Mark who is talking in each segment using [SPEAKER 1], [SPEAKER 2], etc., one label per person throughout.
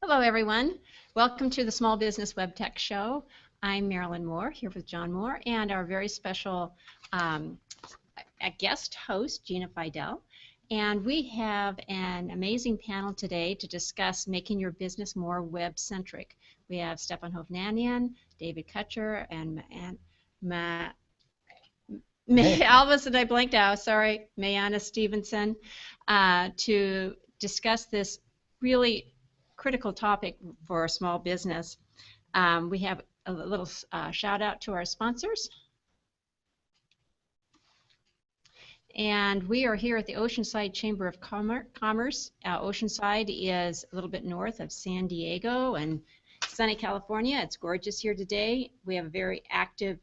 [SPEAKER 1] Hello, everyone. Welcome to the Small Business Web Tech Show. I'm Marilyn Moore, here with John Moore, and our very special guest host, Gina Fidel. And we have an amazing panel today to discuss making your business more web-centric. We have Stefan Hovnanian, David Kutcher, and Alvis, and I blanked out, sorry, Mayana Stevenson, to discuss this really critical topic for a small business. We have a little shout out to our sponsors. And we are here at the Oceanside Chamber of Commerce. Oceanside is a little bit north of San Diego and sunny California. It's gorgeous here today. We have a very active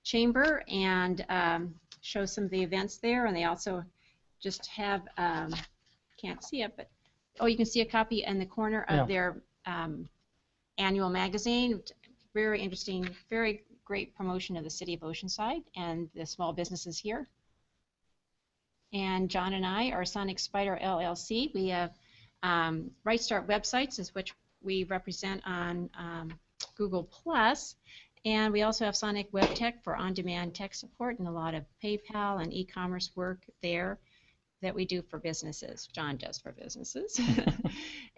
[SPEAKER 1] chamber and show some of the events there. And they also just have, can't see it, but oh, you can see a copy in the corner of their annual magazine. Very interesting, very great promotion of the city of Oceanside and the small businesses here. And John and I are Sonic Spider LLC. We have Right Start Websites, is which we represent on Google+. And we also have Sonic Web Tech for on-demand tech support and a lot of PayPal and e-commerce work there that we do for businesses. John does for businesses.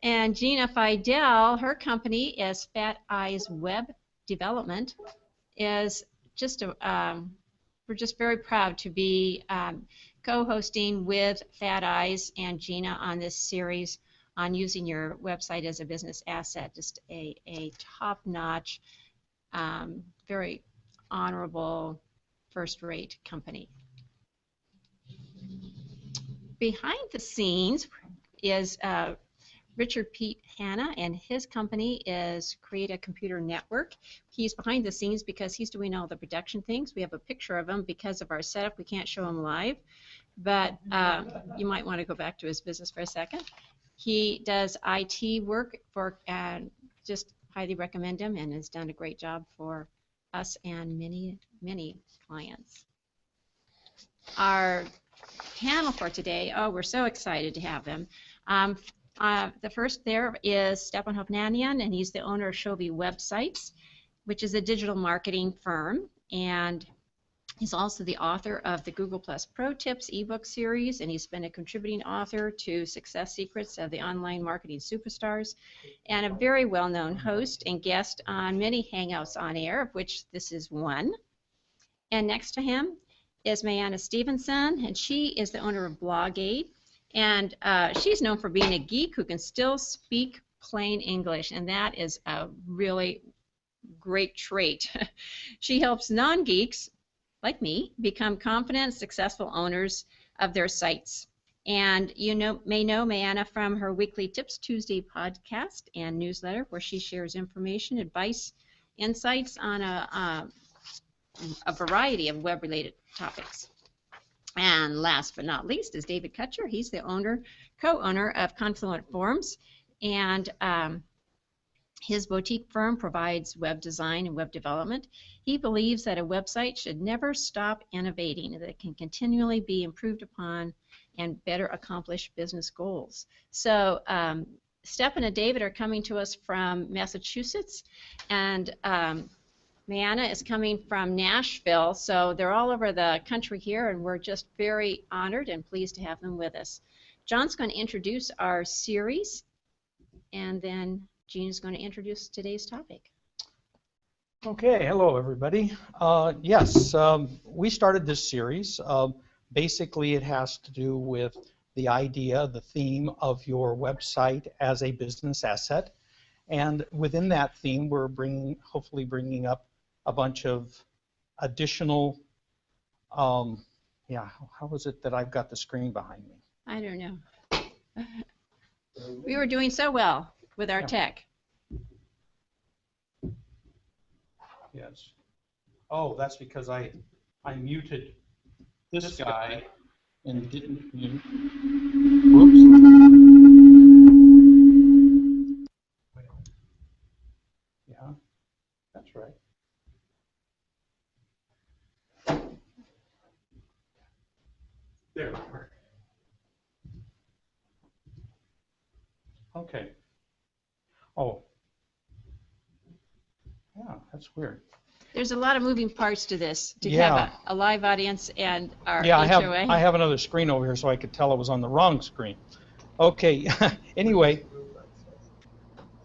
[SPEAKER 1] And Gina Fidel, her company is Fat Eyes Web Development, is just we're just very proud to be co-hosting with Fat Eyes and Gina on this series on using your website as a business asset. Just a top-notch, very honorable, first-rate company. Behind the scenes is Richard Pete Hanna, and his company is Create a Computer Network. He's behind the scenes because he's doing all the production things. We have a picture of him because of our setup. We can't show him live, but you might want to go back to his business for a second. He does IT work for, just highly recommend him, and has done a great job for us and many, many clients. Our panel for today, oh, we're so excited to have them. The first there is Stefan Hovnanian, and he's the owner of Chovy Websites, which is a digital marketing firm, and he's also the author of the Google Plus Pro Tips ebook series, and he's been a contributing author to Success Secrets of the Online Marketing Superstars, and a very well-known host and guest on many Hangouts on Air, of which this is one. And next to him is Mayana Stevenson, and she is the owner of Blogade, and she's known for being a geek who can still speak plain English, and that is a really great trait. She helps non-geeks like me become confident, successful owners of their sites. And you may know Mayana from her weekly Tips Tuesday podcast and newsletter, where she shares information, advice, insights on a variety of web-related topics. And last but not least is David Kutcher. He's the co-owner of Confluent Forms, and his boutique firm provides web design and web development. He believes that a website should never stop innovating, that it can continually be improved upon and better accomplish business goals. So Stefan and David are coming to us from Massachusetts, and Mayana is coming from Nashville, so they're all over the country here, and we're just very honored and pleased to have them with us. John's going to introduce our series, and then Gina's going to introduce today's topic.
[SPEAKER 2] Okay, hello everybody. Yes, we started this series. Basically, it has to do with the idea, the theme of your website as a business asset, and within that theme, we're hopefully bringing up a bunch of additional, yeah, how is it that I've got the screen behind me?
[SPEAKER 1] I don't know. We were doing so well with our tech.
[SPEAKER 2] Yes. Oh, that's because I muted this guy and didn't mute. Whoops. Yeah, that's right. There we are. Okay. Oh, yeah, that's weird.
[SPEAKER 1] There's a lot of moving parts to this, to
[SPEAKER 2] Yeah.
[SPEAKER 1] have a live audience and our
[SPEAKER 2] Yeah,
[SPEAKER 1] HOA.
[SPEAKER 2] I have another screen over here so I could tell it was on the wrong screen. Okay, anyway,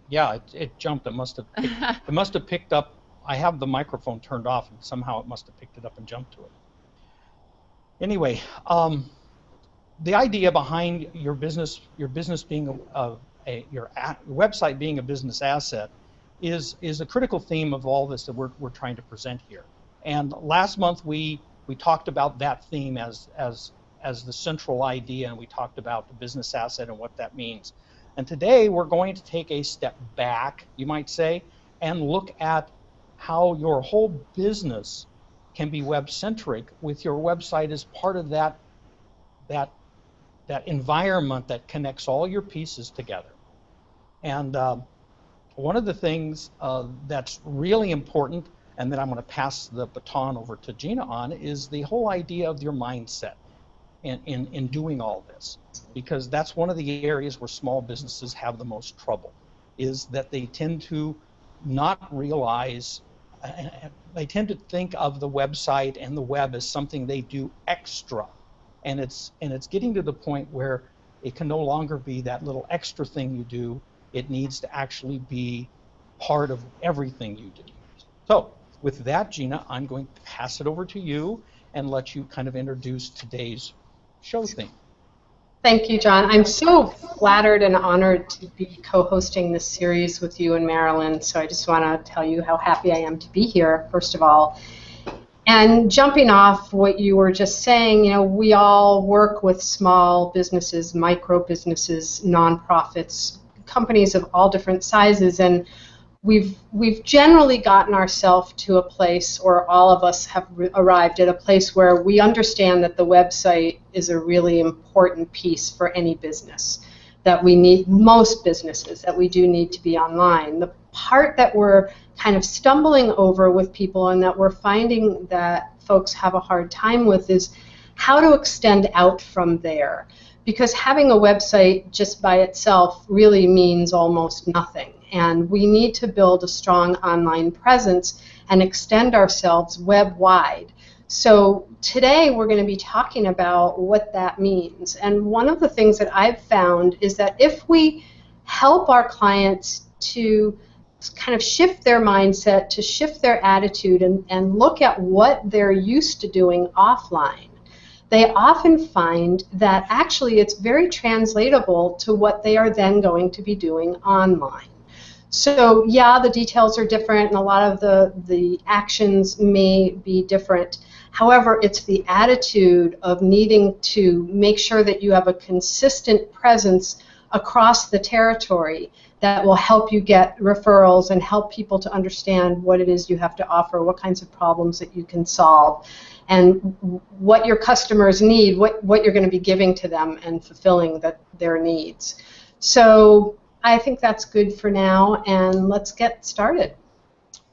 [SPEAKER 2] yeah, it jumped. It must have picked up. I have the microphone turned off, and somehow it must have picked it up and jumped to it. Anyway, the idea behind your business being your website being a business asset is a critical theme of all this that we're trying to present here. And last month we talked about that theme as the central idea, and we talked about the business asset and what that means. And today we're going to take a step back, you might say, and look at how your whole business can be web-centric, with your website as part of that environment that connects all your pieces together. And one of the things that's really important, and that I'm going to pass the baton over to Gina on, is the whole idea of your mindset in doing all this. Because that's one of the areas where small businesses have the most trouble, is that they tend to not realize, they tend to think of the website and the web as something they do extra. And it's getting to the point where it can no longer be that little extra thing you do. It needs to actually be part of everything you do. So with that, Gina, I'm going to pass it over to you and let you kind of introduce today's show theme.
[SPEAKER 3] Thank you, John. I'm so flattered and honored to be co-hosting this series with you and Marilyn. So I just want to tell you how happy I am to be here, first of all. And jumping off what you were just saying, you know, we all work with small businesses, micro businesses, nonprofits, companies of all different sizes, and we've generally gotten ourselves to a place, or all of us have arrived at a place where we understand that the website is a really important piece for any business, that we need, most businesses, that we do need to be online. The part that we're kind of stumbling over with people, and that we're finding that folks have a hard time with, is how to extend out from there. Because having a website just by itself really means almost nothing. And we need to build a strong online presence and extend ourselves web-wide. So today we're going to be talking about what that means. And one of the things that I've found is that if we help our clients to kind of shift their mindset, to shift their attitude, and look at what they're used to doing offline, they often find that actually it's very translatable to what they are then going to be doing online. So yeah, the details are different, and a lot of the actions may be different. However, it's the attitude of needing to make sure that you have a consistent presence across the territory that will help you get referrals and help people to understand what it is you have to offer, what kinds of problems that you can solve, and what your customers need, what you're going to be giving to them and fulfilling their needs. So I think that's good for now, and let's get started.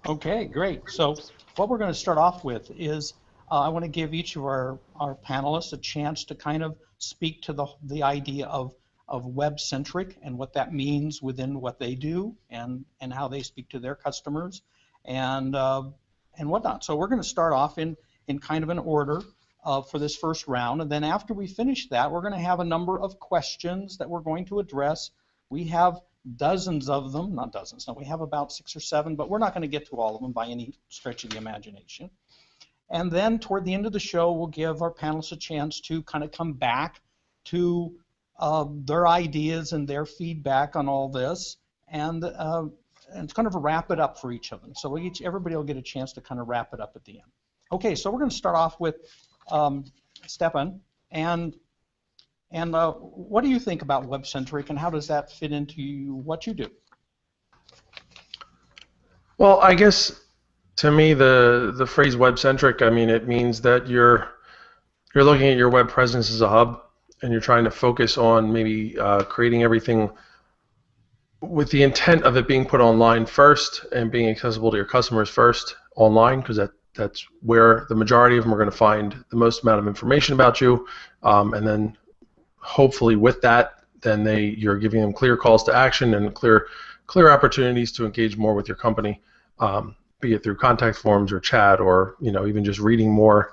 [SPEAKER 2] Okay, great. So what we're going to start off with is I want to give each of our panelists a chance to kind of speak to the idea of web-centric and what that means within what they do, and how they speak to their customers and whatnot. So we're going to start off in kind of an order for this first round, and then after we finish that, we're going to have a number of questions that we're going to address. We have dozens of them, not dozens, no, we have about 6 or 7, but we're not going to get to all of them by any stretch of the imagination. And then toward the end of the show, we'll give our panelists a chance to kind of come back to their ideas and their feedback on all this, and kind of wrap it up for each of them. So everybody will get a chance to kind of wrap it up at the end. Okay, so we're going to start off with Stefan, and what do you think about web-centric, and how does that fit into what you do?
[SPEAKER 4] Well, I guess to me the phrase web-centric, I mean, it means that you're looking at your web presence as a hub, and you're trying to focus on maybe creating everything with the intent of it being put online first and being accessible to your customers first online, because that's where the majority of them are going to find the most amount of information about you, and then hopefully with that, then you're giving them clear calls to action and clear clear opportunities to engage more with your company, be it through contact forms or chat, or even just reading more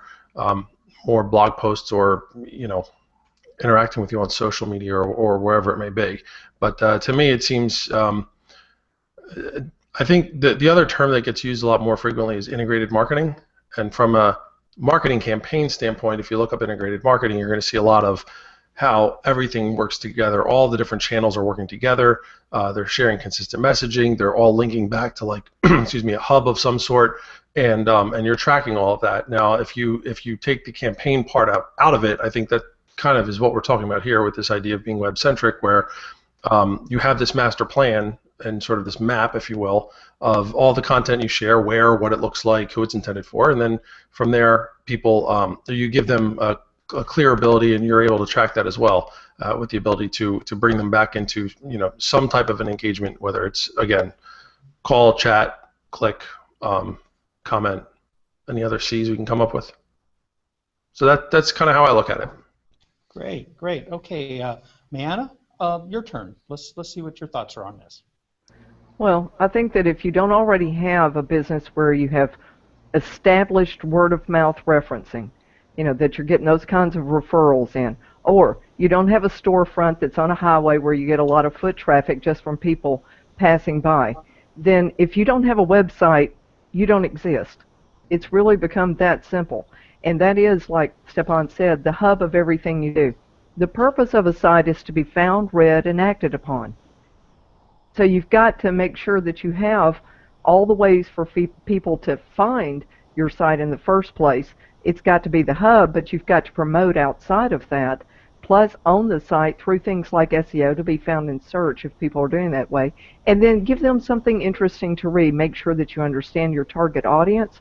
[SPEAKER 4] blog posts, or interacting with you on social media, or wherever it may be. But to me, it seems, I think the other term that gets used a lot more frequently is integrated marketing. And from a marketing campaign standpoint, if you look up integrated marketing, you're going to see a lot of how everything works together. All the different channels are working together. They're sharing consistent messaging. They're all linking back to, like, excuse me, a hub of some sort, and you're tracking all of that. Now, if you take the campaign part out of it, I think that kind of is what we're talking about here with this idea of being web-centric, where you have this master plan and sort of this map, if you will, of all the content you share, where, what it looks like, who it's intended for, and then from there, people, you give them a clear ability, and you're able to track that as well, with the ability to bring them back into some type of an engagement, whether it's, again, call, chat, click, comment, any other C's we can come up with. So that's kind of how I look at it.
[SPEAKER 2] Great, great. Okay, Mariana, your turn. Let's see what your thoughts are on this.
[SPEAKER 5] Well, I think that if you don't already have a business where you have established word-of-mouth referencing, that you're getting those kinds of referrals in, or you don't have a storefront that's on a highway where you get a lot of foot traffic just from people passing by, then if you don't have a website, you don't exist. It's really become that simple. And that is, like Stepan said, the hub of everything you do. The purpose of a site is to be found, read, and acted upon. So you've got to make sure that you have all the ways for people to find your site in the first place. It's got to be the hub, but you've got to promote outside of that, plus own the site through things like SEO to be found in search if people are doing that way, and then give them something interesting to read. Make sure that you understand your target audience,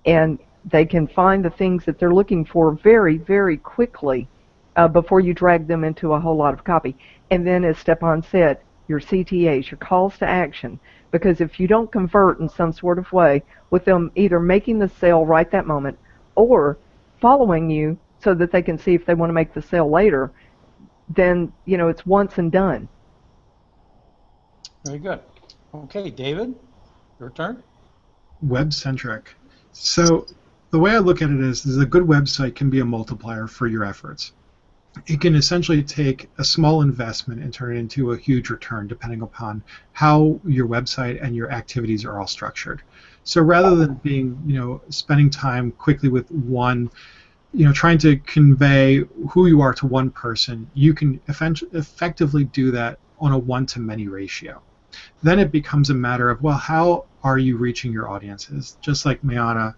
[SPEAKER 5] and they can find the things that they're looking for very, very quickly before you drag them into a whole lot of copy. And then, as Stepan said, your CTAs, your calls to action, because if you don't convert in some sort of way with them either making the sale right that moment or following you so that they can see if they want to make the sale later, then it's once and done.
[SPEAKER 2] Very good. Okay, David, your turn.
[SPEAKER 6] Web-centric. So the way I look at it is a good website can be a multiplier for your efforts. It can essentially take a small investment and turn it into a huge return depending upon how your website and your activities are all structured. So rather than being, spending time quickly with one, trying to convey who you are to one person, you can effectively do that on a one-to-many ratio. Then it becomes a matter of, well, how are you reaching your audiences? Just like Mariana,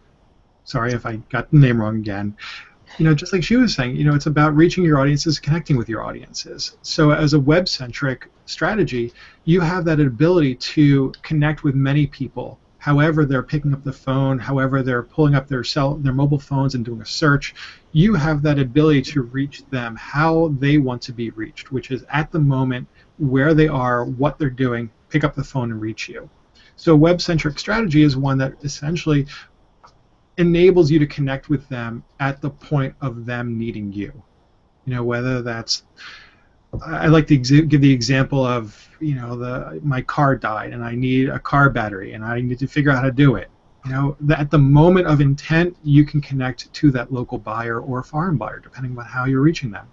[SPEAKER 6] sorry if I got the name wrong again, just like she was saying, it's about reaching your audiences, connecting with your audiences. So as a web-centric strategy, you have that ability to connect with many people. However they're picking up the phone, however they're pulling up their mobile phones and doing a search, you have that ability to reach them how they want to be reached, which is at the moment, where they are, what they're doing, pick up the phone and reach you. So web-centric strategy is one that essentially enables you to connect with them at the point of them needing you. Whether that's, I like to give the example of, my car died and I need a car battery and I need to figure out how to do it. At the moment of intent, you can connect to that local buyer or foreign buyer, depending on how you're reaching them.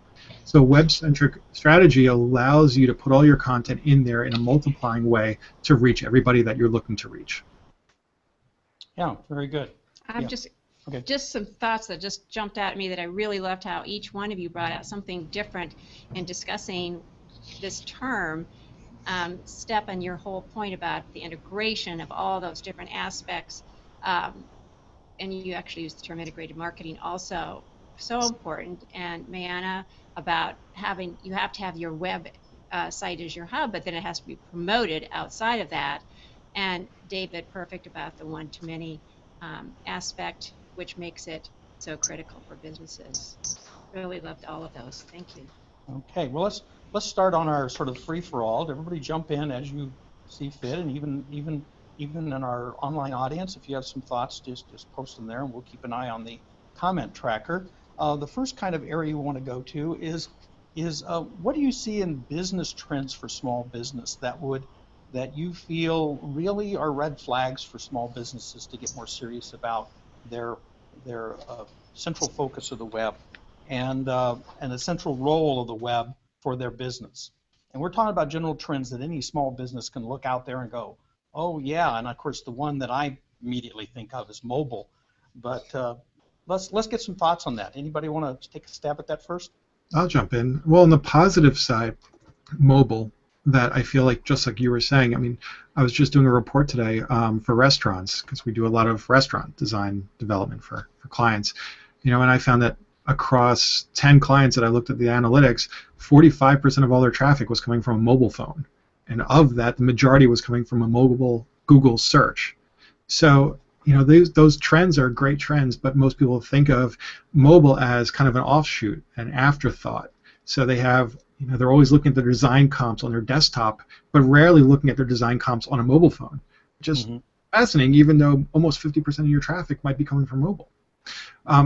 [SPEAKER 6] So web-centric strategy allows you to put all your content in there in a multiplying way to reach everybody that you're looking to reach.
[SPEAKER 2] Yeah, very good.
[SPEAKER 1] Just some thoughts that just jumped out at me that I really loved how each one of you brought out something different in discussing this term. Step on your whole point about the integration of all those different aspects, and you actually used the term integrated marketing also, so important. And Mariana, about you have to have your web site as your hub, but then it has to be promoted outside of that. And David, perfect about the one-to-many aspect, which makes it so critical for businesses. Really loved all of those. Thank you.
[SPEAKER 2] Okay, well let's start on our sort of free-for-all. Everybody jump in as you see fit, and even in our online audience, if you have some thoughts, just post them there, and we'll keep an eye on the comment tracker. The first kind of area we want to go to is what do you see in business trends for small business that would that you feel really are red flags for small businesses to get more serious about their central focus of the web and the central role of the web for their business. And we're talking about general trends that any small business can look out there and go, oh yeah, and of course the one that I immediately think of is mobile. But let's get some thoughts on that. Anybody want to take a stab at that first?
[SPEAKER 6] I'll jump in. Well, on the positive side, mobile, that I feel like, just like you were saying, I mean, I was just doing a report today for restaurants, because we do a lot of restaurant design development for clients, and I found that across 10 clients that I looked at the analytics, 45% of all their traffic was coming from a mobile phone, and of that, the majority was coming from a mobile Google search. So those trends are great trends, but most people think of mobile as kind of an offshoot, an afterthought. So they have, they're always looking at their design comps on their desktop, but rarely looking at their design comps on a mobile phone. Just fascinating, even though almost 50% of your traffic might be coming from mobile.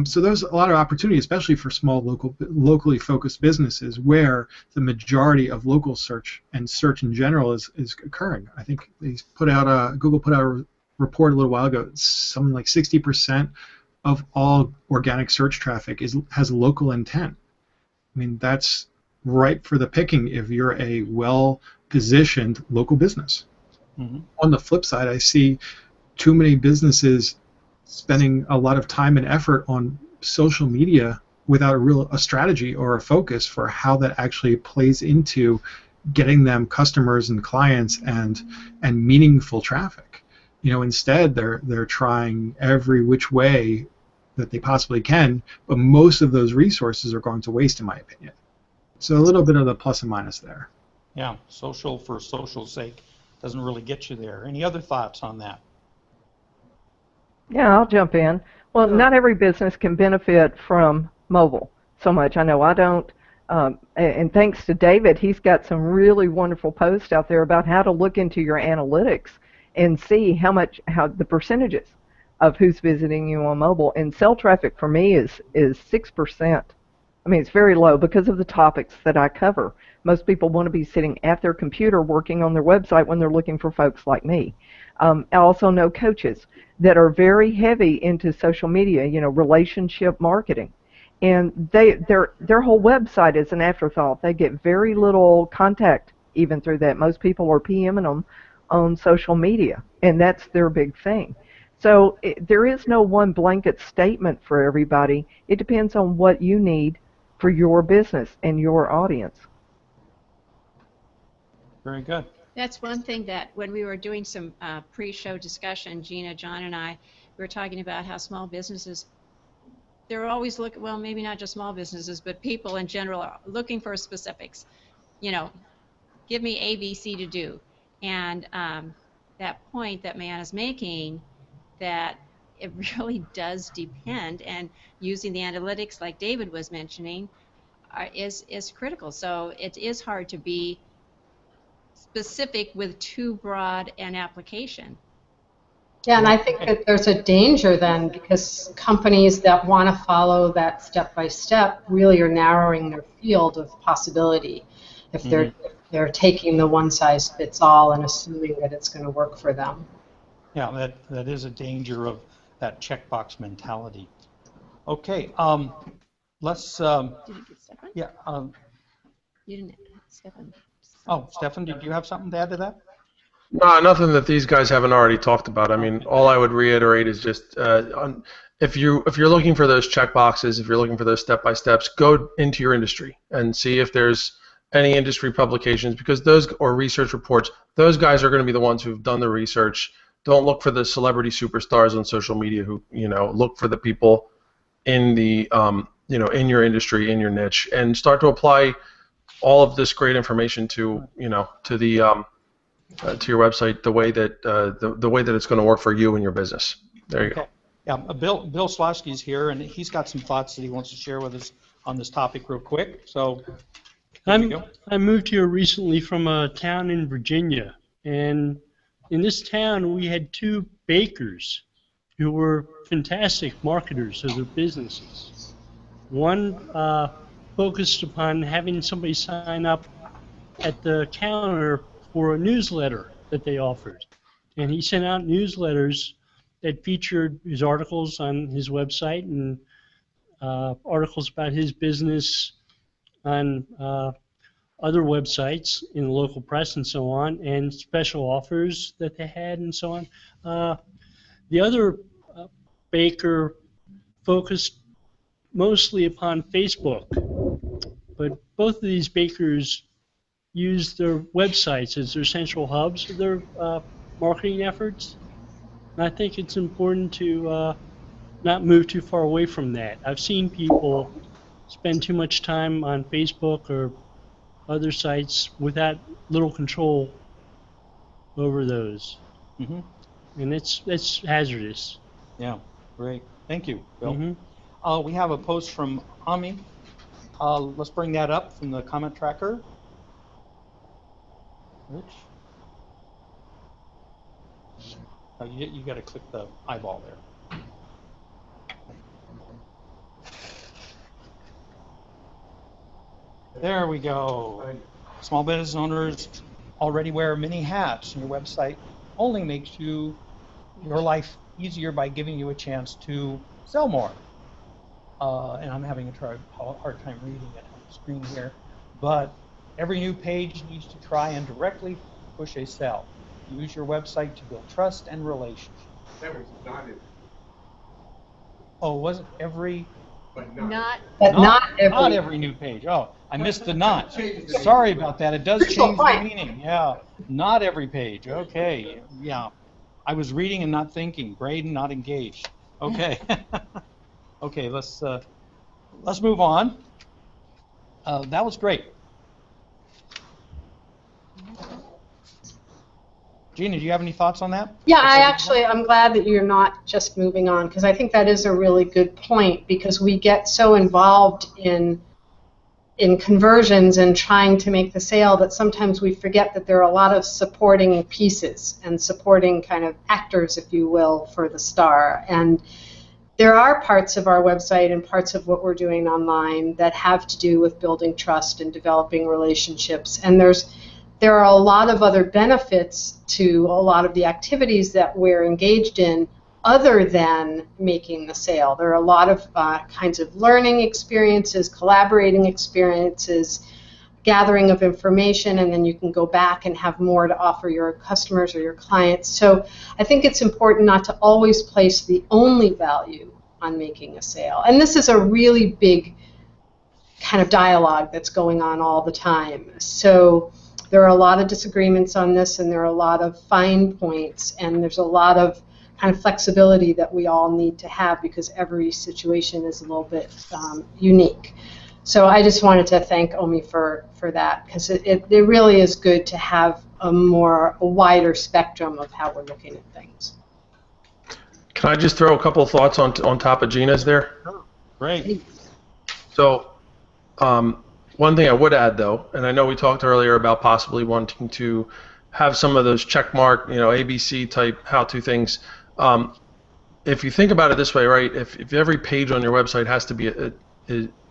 [SPEAKER 6] So there's a lot of opportunity, especially for small, locally focused businesses, where the majority of local search and search in general is occurring. I think Google put out a report a little while ago. Something like 60% of all organic search traffic has local intent. I mean, that's ripe for the picking if you're a well-positioned local business. On the flip side, I see too many businesses spending a lot of time and effort on social media without a strategy or a focus for how that actually plays into getting them customers and clients and meaningful traffic. Instead they're trying every which way that they possibly can, but most of those resources are going to waste, in my opinion. So a little bit of the plus and minus there.
[SPEAKER 2] Yeah, social for social's sake doesn't really get you there. Any other thoughts on that?
[SPEAKER 5] Yeah, I'll jump in. Well, not every business can benefit from mobile so much. I know I don't. And thanks to David, he's got some really wonderful posts out there about how to look into your analytics and see how the percentages of who's visiting you on mobile. And cell traffic for me is 6%. I mean, it's very low because of the topics that I cover. Most people want to be sitting at their computer working on their website when they're looking for folks like me. I also know coaches that are very heavy into social media, relationship marketing. And their whole website is an afterthought. They get very little contact even through that. Most people are PMing them on social media, and that's their big thing. So there is no one blanket statement for everybody. It depends on what you need for your business and your audience.
[SPEAKER 2] Very good.
[SPEAKER 1] That's one thing that when we were doing some pre-show discussion, Gina, John, and I, we were talking about how small businesses, they're always looking, well, maybe not just small businesses, but people in general are looking for specifics. Give me A, B, C to do. And that point that man is making, that it really does depend, and using the analytics like David was mentioning is critical. So it is hard to be specific with too broad an application.
[SPEAKER 3] Yeah, and I think that there's a danger then, because companies that want to follow that step-by-step really are narrowing their field of possibility if they're taking the one-size-fits-all and assuming that it's going to work for them.
[SPEAKER 2] Yeah, that is a danger of that checkbox mentality. Okay, let's.
[SPEAKER 1] Did you get Stefan?
[SPEAKER 2] Yeah.
[SPEAKER 1] You didn't, Stefan.
[SPEAKER 2] Oh, Stefan, did you have something to add to that?
[SPEAKER 4] No, nothing that these guys haven't already talked about. I mean, all I would reiterate is just if you're looking for those checkboxes, if you're looking for those step-by-steps, go into your industry and see if there's any industry publications, because or research reports, those guys are going to be the ones who've done the research. Don't look for the celebrity superstars on social media who, look for the people in the, in your industry, in your niche, and start to apply all of this great information to, to the, to your website the way that the way that it's going to work for you and your business. There you go.
[SPEAKER 2] Yeah, Bill Slosky's here, and he's got some thoughts that he wants to share with us on this topic real quick. So,
[SPEAKER 7] I moved here recently from a town in Virginia, and in this town we had two bakers who were fantastic marketers of their businesses. One focused upon having somebody sign up at the counter for a newsletter, that they offered. And he sent out newsletters that featured his articles on his website and articles about his business on other websites in the local press and so on, and special offers that they had and so on. The other baker focused mostly upon Facebook, but both of these bakers use their websites as their central hubs for their marketing efforts. And I think it's important to not move too far away from that. I've seen people spend too much time on Facebook or other sites without little control over those.
[SPEAKER 2] Mm-hmm.
[SPEAKER 7] And it's hazardous.
[SPEAKER 2] Yeah, great. Thank you, Bill.
[SPEAKER 7] Mm-hmm.
[SPEAKER 2] We have a post from Ami. Let's bring that up from the comment tracker. Rich? Oh, you got to click the eyeball there. There we go. Small business owners already wear many hats, and your website only makes your life easier by giving you a chance to sell more. And I'm having a hard time reading it on the screen here. But every new page needs to try and directly push a sell. Use your website to build trust and relationships.
[SPEAKER 8] That was not it.
[SPEAKER 2] Oh, wasn't every?
[SPEAKER 8] But
[SPEAKER 3] Not
[SPEAKER 2] Not every new page. Oh, I missed the not. Sorry about that. It does change the meaning. Yeah, not every page. Okay. Yeah, I was reading and not thinking. Braden not engaged. Okay. Okay. Let's move on. That was great. Gina, do you have any thoughts on that?
[SPEAKER 3] Yeah, I'm glad that you're not just moving on, because I think that is a really good point, because we get so involved in conversions and trying to make the sale that sometimes we forget that there are a lot of supporting pieces and supporting kind of actors, if you will, for the star. And there are parts of our website and parts of what we're doing online that have to do with building trust and developing relationships. And there are a lot of other benefits to a lot of the activities that we're engaged in other than making the sale. There are a lot of kinds of learning experiences, collaborating experiences, gathering of information, and then you can go back and have more to offer your customers or your clients. So I think it's important not to always place the only value on making a sale. And this is a really big kind of dialogue that's going on all the time. So there are a lot of disagreements on this, and there are a lot of fine points, and there's a lot of kind of flexibility that we all need to have, because every situation is a little bit unique. So I just wanted to thank Omi for that, because it really is good to have a wider spectrum of how we're looking at things.
[SPEAKER 4] Can I just throw a couple of thoughts on top of Gina's there?
[SPEAKER 2] Sure. Great.
[SPEAKER 4] So one thing I would add, though, and I know we talked earlier about possibly wanting to have some of those check mark, ABC type how-to things. If you think about it this way, right, if every page on your website has to be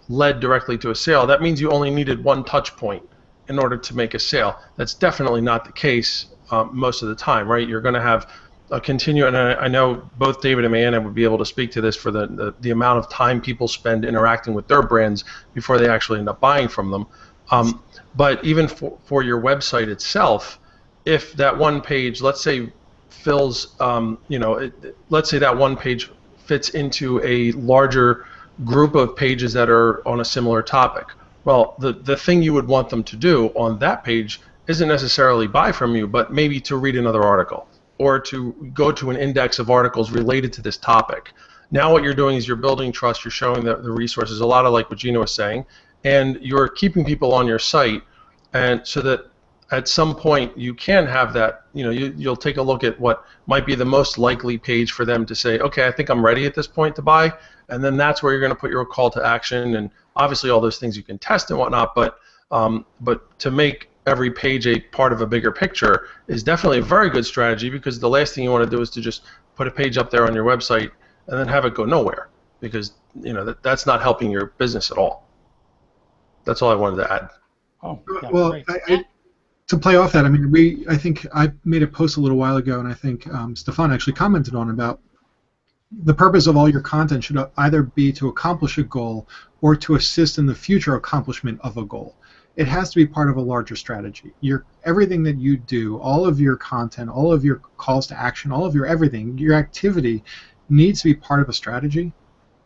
[SPEAKER 4] led directly to a sale, that means you only needed one touch point in order to make a sale. That's definitely not the case most of the time, right? You're going to have a continuum, and I know both David and Mariana would be able to speak to this for the amount of time people spend interacting with their brands before they actually end up buying from them. But even for your website itself, if that one page, let's say, fills, let's say that one page fits into a larger group of pages that are on a similar topic. Well, the thing you would want them to do on that page isn't necessarily buy from you, but maybe to read another article or to go to an index of articles related to this topic. Now what you're doing is you're building trust, you're showing the resources, a lot of like what Gina was saying, and you're keeping people on your site, and so that at some point you can have that, you'll take a look at what might be the most likely page for them to say, okay, I think I'm ready at this point to buy, and then that's where you're going to put your call to action, and obviously all those things you can test and whatnot, but to make every page a part of a bigger picture is definitely a very good strategy, because the last thing you want to do is to just put a page up there on your website and then have it go nowhere, because that's not helping your business at all. That's all I wanted to add.
[SPEAKER 2] Oh, yeah,
[SPEAKER 6] well,
[SPEAKER 2] great.
[SPEAKER 6] to play off that, I mean, I think I made a post a little while ago, and I think Stefan actually commented on about the purpose of all your content should either be to accomplish a goal or to assist in the future accomplishment of a goal. It has to be part of a larger strategy. Everything that you do, all of your content, all of your calls to action, all of your everything, your activity needs to be part of a strategy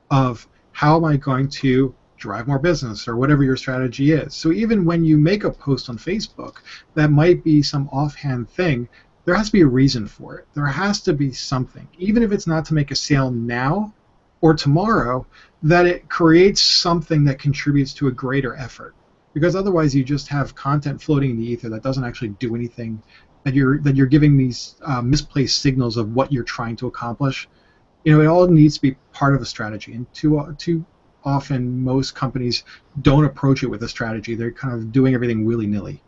[SPEAKER 6] of how am I going to drive more business or whatever your strategy is. So even when you make a post on Facebook that might be some offhand thing, there has to be a reason for it. There has to be something, even if it's not to make a sale now or tomorrow, that it creates something that contributes to a greater effort. Because otherwise you just have content floating in the ether that doesn't actually do anything, that you're giving these misplaced signals of what you're trying to accomplish. You know, it all needs to be part of a strategy, and too often most companies don't approach it with a strategy. They're kind of doing everything willy-nilly.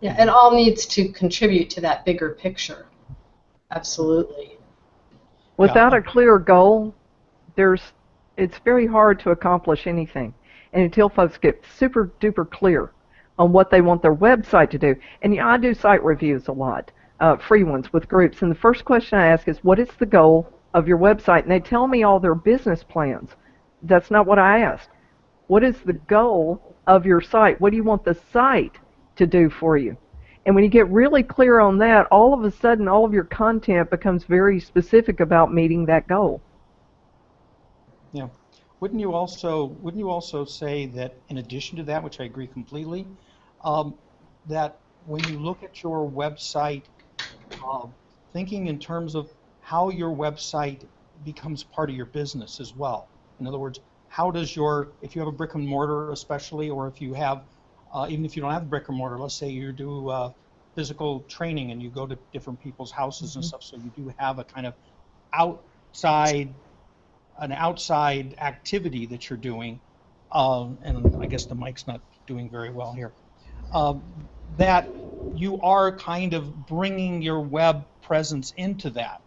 [SPEAKER 3] Yeah, it all needs to contribute to that bigger picture. Absolutely.
[SPEAKER 5] Without a clear goal, it's very hard to accomplish anything. And until folks get super duper clear on what they want their website to do. And I do site reviews a lot, free ones with groups. And the first question I ask is, what is the goal of your website? And they tell me all their business plans. That's not what I asked. What is the goal of your site? What do you want the site to do for you? And when you get really clear on that, all of a sudden all of your content becomes very specific about meeting that goal.
[SPEAKER 2] Yeah. Wouldn't you also say that in addition to that, which I agree completely, that when you look at your website, thinking in terms of how your website becomes part of your business as well. In other words, how does if you have a brick and mortar especially, or if you have, even if you don't have brick and mortar, let's say you do physical training and you go to different people's houses and stuff, so you do have a kind of outside activity that you're doing, and I guess the mic's not doing very well here, that you are kind of bringing your web presence into that.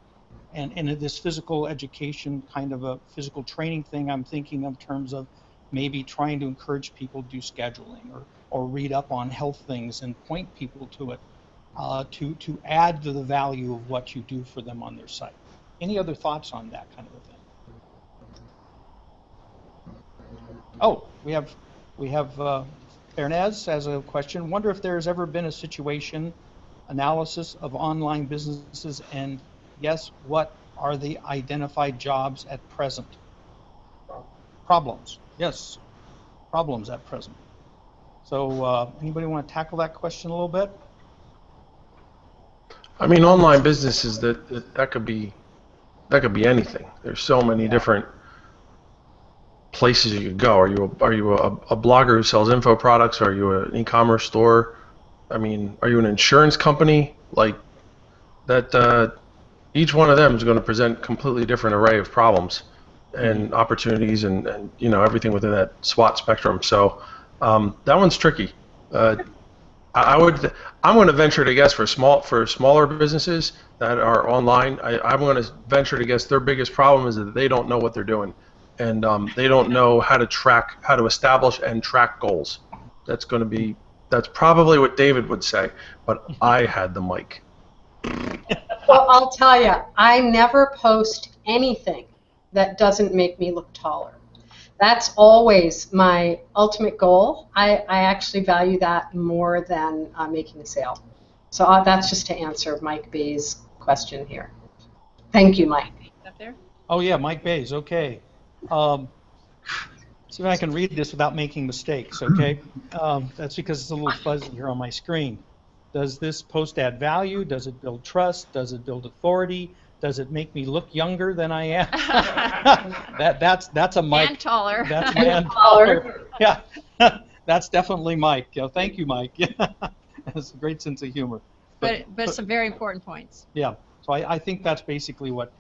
[SPEAKER 2] And in this physical education, kind of a physical training thing, I'm thinking of terms of maybe trying to encourage people to do scheduling or read up on health things and point people to it to add to the value of what you do for them on their site. Any other thoughts on that kind of a thing? Oh, we have Fernez has a question. Wonder if there has ever been a situation analysis of online businesses, and yes, what are the identified jobs at present? Problems. Yes, problems at present. So anybody want to tackle that question a little bit?
[SPEAKER 4] I mean, online businesses that could be anything. There's so many different places you could go. Are you a blogger who sells info products? Are you an e-commerce store? I mean, are you an insurance company? Like that, each one of them is going to present completely different array of problems and opportunities and you know, everything within that SWOT spectrum. So that one's tricky. I'm going to venture to guess for smaller businesses that are online, I'm going to venture to guess their biggest problem is that they don't know what they're doing, and they don't know how to establish and track goals. That's probably what David would say, but I had the mic.
[SPEAKER 3] Well, I'll tell you, I never post anything that doesn't make me look taller. That's always my ultimate goal. I actually value that more than making a sale. So that's just to answer Mike Bay's question here. Thank you, Mike.
[SPEAKER 1] Up there?
[SPEAKER 2] Oh yeah, Mike Bays. Okay. See if I can read this without making mistakes. Okay. That's because it's a little fuzzy here on my screen. Does this post add value? Does it build trust? Does it build authority? Does it make me look younger than I am? that's a Mike.
[SPEAKER 1] And taller.
[SPEAKER 2] That's my and taller. Yeah, that's definitely Mike. Thank you, Mike. That's a great sense of humor.
[SPEAKER 1] But some very important points.
[SPEAKER 2] Yeah. So I think that's basically what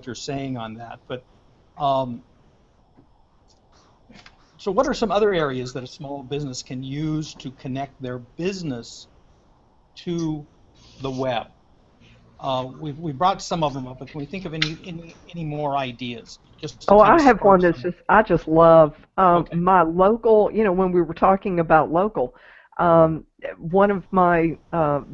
[SPEAKER 2] you're saying on that. But so what are some other areas that a small business can use to connect their business to the web? We brought some of them up, but can we think of any more ideas?
[SPEAKER 5] I have one I just love. Okay. My local, when we were talking about local, One of my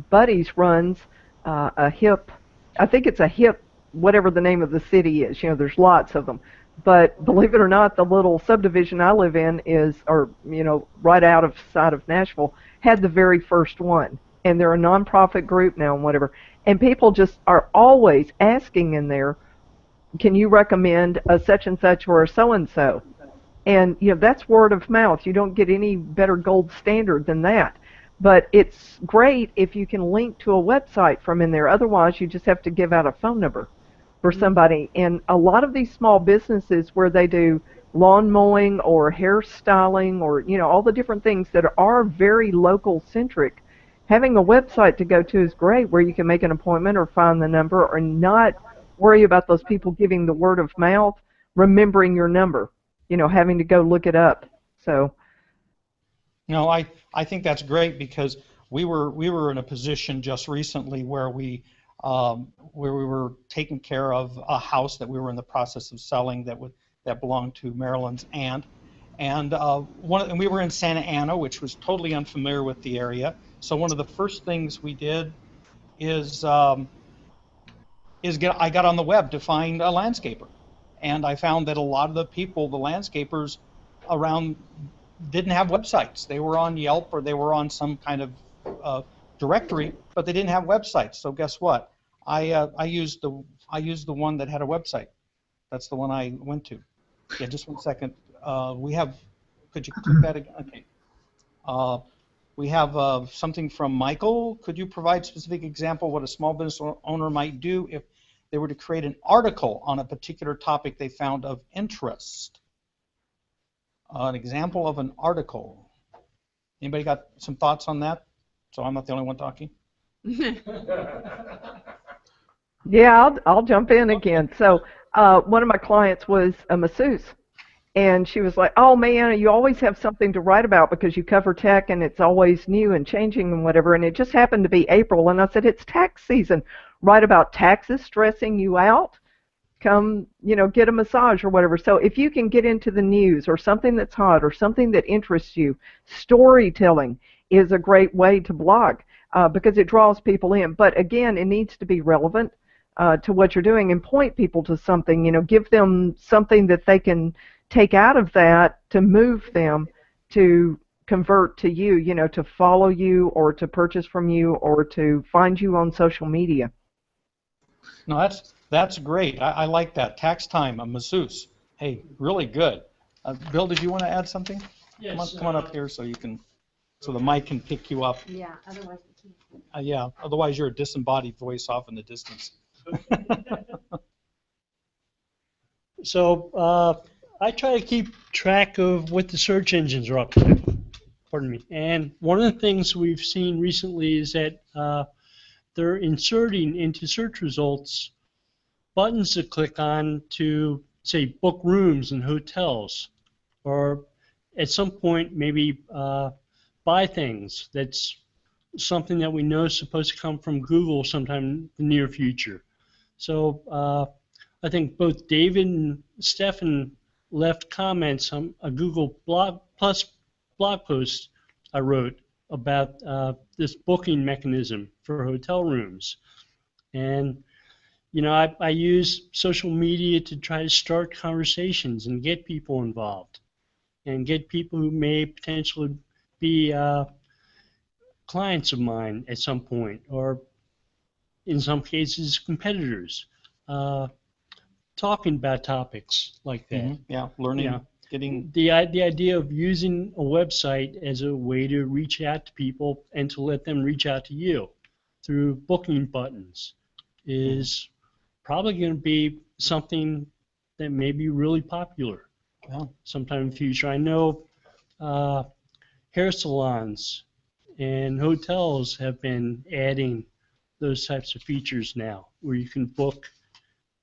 [SPEAKER 5] buddies runs a hip, I think it's a hip, whatever the name of the city is. You know, there's lots of them. But believe it or not, the little subdivision I live in is, or, you know, right outside of Nashville, had the very first one. And they're a nonprofit group now and whatever. And people just are always asking in there, can you recommend a such and such or a so and so? And, you know, that's word of mouth. You don't get any better gold standard than that. But it's great if you can link to a website from in there. Otherwise, you just have to give out a phone number for somebody. And a lot of these small businesses where they do lawn mowing or hairstyling or, you know, all the different things that are very local centric, having a website to go to is great where you can make an appointment or find the number or not worry about those people giving the word of mouth, remembering your number, you know, having to go look it up. So,
[SPEAKER 2] no, I think that's great because we were in a position just recently where we were taking care of a house that we were in the process of selling that belonged to Marilyn's aunt, and we were in Santa Ana, which was totally unfamiliar with the area. So one of the first things we did is I got on the web to find a landscaper. And I found that a lot of the people, the landscapers around, didn't have websites. They were on Yelp or they were on some kind of directory, but they didn't have websites. So guess what? I used the one that had a website. That's the one I went to. Yeah, just one second. Could you click that again? Okay. We have something from Michael. Could you provide a specific example of what a small business owner might do if they were to create an article on a particular topic they found of interest? An example of an article. Anybody got some thoughts on that? So I'm not the only one talking.
[SPEAKER 5] yeah, I'll jump in again. So one of my clients was a masseuse. And she was like, oh, man, you always have something to write about because you cover tech and it's always new and changing and whatever. And it just happened to be April. And I said, it's tax season. Write about taxes stressing you out. Come, you know, get a massage or whatever. So if you can get into the news or something that's hot or something that interests you, storytelling is a great way to blog because it draws people in. But, again, it needs to be relevant to what you're doing and point people to something. You know, give them something that they can take out of that to move them to convert to you, you know, to follow you or to purchase from you or to find you on social media.
[SPEAKER 2] No, that's great. I like that. Tax time, a masseuse. Hey, really good. Bill, did you want to add something?
[SPEAKER 7] Yes.
[SPEAKER 2] Come on up here so the mic can pick you up.
[SPEAKER 1] Yeah, otherwise we can't.
[SPEAKER 2] Yeah, otherwise you're a disembodied voice off in the distance.
[SPEAKER 7] So I try to keep track of what the search engines are up to. Pardon me. And one of the things we've seen recently is that they're inserting into search results buttons to click on to, say, book rooms in hotels, or at some point maybe buy things. That's something that we know is supposed to come from Google sometime in the near future. So I think both David and Stefan left comments on a Google blog post I wrote about this booking mechanism for hotel rooms. And, you know, I use social media to try to start conversations and get people involved and get people who may potentially be clients of mine at some point, or in some cases competitors, talking about topics like that.
[SPEAKER 2] Mm-hmm. Yeah, learning,
[SPEAKER 7] yeah.
[SPEAKER 2] Getting
[SPEAKER 7] the idea of using a website as a way to reach out to people and to let them reach out to you through booking buttons is probably going to be something that may be really popular sometime in the future. I know hair salons and hotels have been adding those types of features now where you can book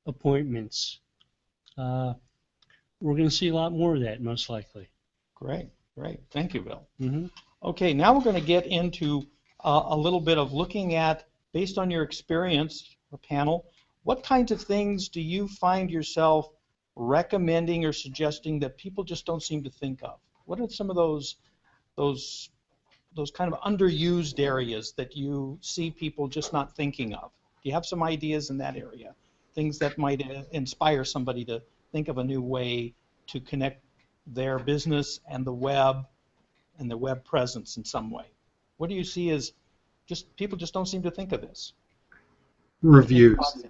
[SPEAKER 7] appointments. We're going to see a lot more of that, most likely.
[SPEAKER 2] Great. Thank you, Bill.
[SPEAKER 7] Mm-hmm.
[SPEAKER 2] Okay, now we're going to get into a little bit of looking at, based on your experience, the panel, what kinds of things do you find yourself recommending or suggesting that people just don't seem to think of? What are some of those those kind of underused areas that you see people just not thinking of? Do you have some ideas in that area? Things that might inspire somebody to think of a new way to connect their business and the web presence in some way? What do you see as people just don't seem to think of this?
[SPEAKER 6] Reviews.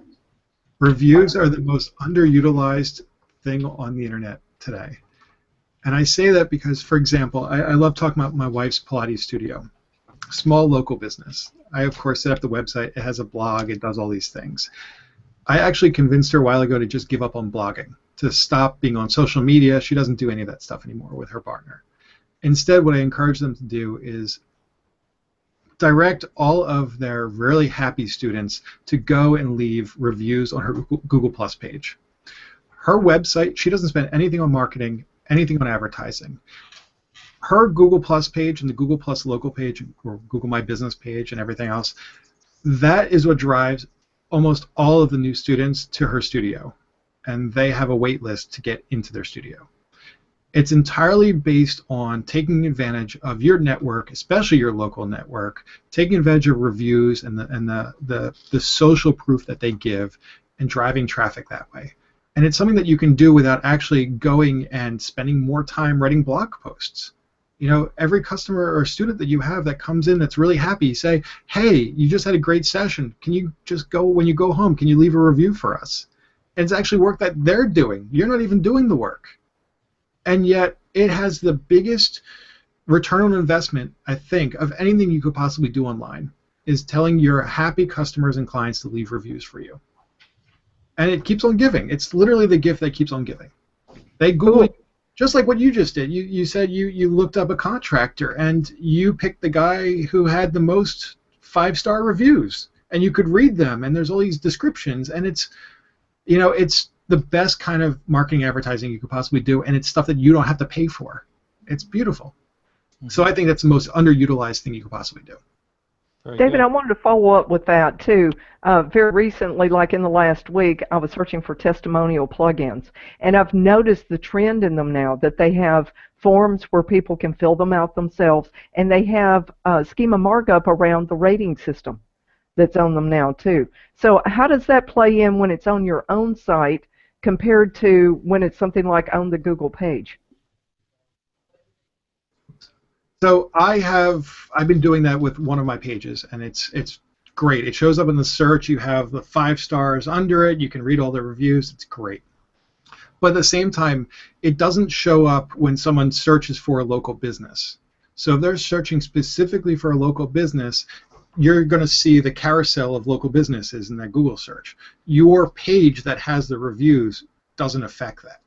[SPEAKER 6] Reviews are the most underutilized thing on the internet today. And I say that because, for example, I love talking about my wife's Pilates studio. Small local business. I, of course, set up the website. It has a blog. It does all these things. I actually convinced her a while ago to just give up on blogging, to stop being on social media. She doesn't do any of that stuff anymore with her partner. Instead, what I encourage them to do is direct all of their really happy students to go and leave reviews on her Google Plus page. Her website, she doesn't spend anything on marketing, anything on advertising. Her Google Plus page and the Google Plus local page, or Google My Business page and everything else, that is what drives almost all of the new students to her studio. And they have a wait list to get into their studio. It's entirely based on taking advantage of your network, especially your local network, taking advantage of reviews and the social proof that they give, and driving traffic that way. And it's something that you can do without actually going and spending more time writing blog posts. You know, every customer or student that you have that comes in that's really happy, say, hey, you just had a great session. Can you just go, when you go home, can you leave a review for us? And it's actually work that they're doing. You're not even doing the work. And yet it has the biggest return on investment, I think, of anything you could possibly do online, is telling your happy customers and clients to leave reviews for you. And it keeps on giving. It's literally the gift that keeps on giving. They Google, just like what you just did. You said you looked up a contractor and you picked the guy who had the most 5-star reviews, and you could read them, and there's all these descriptions, and it's, you know, it's the best kind of marketing advertising you could possibly do, and it's stuff that you don't have to pay for. It's beautiful. So I think that's the most underutilized thing you could possibly do.
[SPEAKER 2] Very
[SPEAKER 5] David,
[SPEAKER 2] good.
[SPEAKER 5] I wanted to follow up with that too. Very recently, like in the last week, I was searching for testimonial plugins, and I've noticed the trend in them now that they have forms where people can fill them out themselves, and they have schema markup around the rating system that's on them now too. So how does that play in when it's on your own site compared to when it's something like on the Google page?
[SPEAKER 6] So I've been doing that with one of my pages, and it's great. It shows up in the search. You have the 5 stars under it. You can read all the reviews. It's great. But at the same time, it doesn't show up when someone searches for a local business. So if they're searching specifically for a local business, you're going to see the carousel of local businesses in that Google search. Your page that has the reviews doesn't affect that.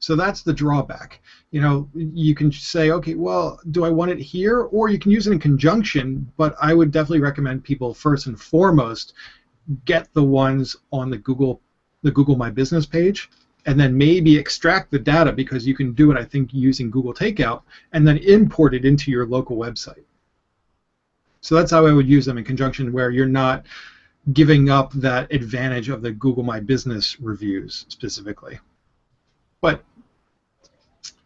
[SPEAKER 6] So that's the drawback. You know, you can say, okay, well, do I want it here? Or you can use it in conjunction, but I would definitely recommend people first and foremost get the ones on the Google My Business page, and then maybe extract the data, because you can do it, I think, using Google Takeout, and then import it into your local website. So that's how I would use them in conjunction, where you're not giving up that advantage of the Google My Business reviews specifically. But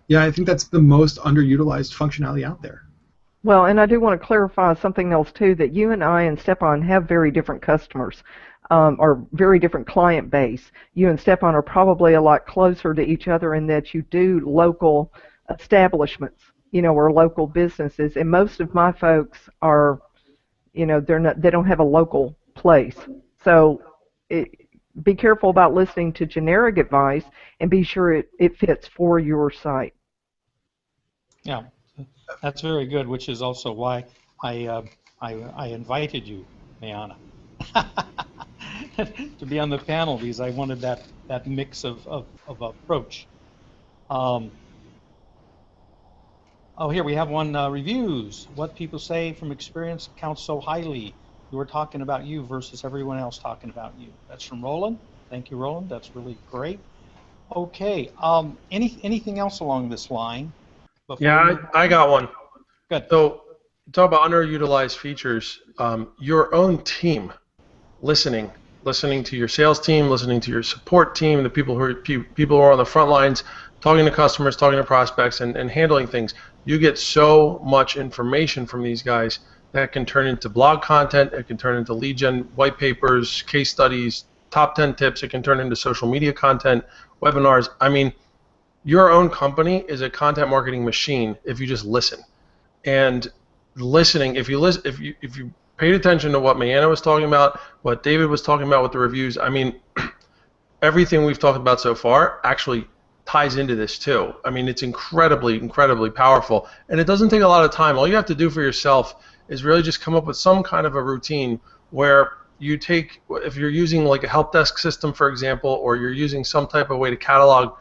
[SPEAKER 6] yeah, I think that's the most underutilized functionality out there.
[SPEAKER 5] Well, and I do want to clarify something else too, that you and I and Stepan have very different customers, or very different client base. You and Stepan are probably a lot closer to each other in that you do local establishments, you know, or local businesses, and most of my folks are, you know, they don't have a local place. So be careful about listening to generic advice, and be sure it fits for your site.
[SPEAKER 2] Yeah, that's very good, which is also why I invited you, Mayana, to be on the panel, because I wanted that mix of approach. Oh, here we have one, reviews. What people say from experience counts so highly. You were talking about you versus everyone else talking about you. That's from Roland. Thank you, Roland. That's really great. Okay. Anything else along this line?
[SPEAKER 4] Yeah, I got one.
[SPEAKER 2] Good.
[SPEAKER 4] So, talk about underutilized features. Your own team, listening to your sales team, listening to your support team, the people who are on the front lines, talking to customers, talking to prospects, and handling things. You get so much information from these guys that can turn into blog content, it can turn into lead gen white papers, case studies, top 10 tips, it can turn into social media content, webinars. I mean, your own company is a content marketing machine if you just listen. And listening, if you paid attention to what Mayanna was talking about, what David was talking about with the reviews, I mean, everything we've talked about so far actually ties into this too. I mean, it's incredibly, incredibly powerful, and it doesn't take a lot of time. All you have to do for yourself is really just come up with some kind of a routine where you take, if you're using like a help desk system, for example, or you're using some type of way to catalog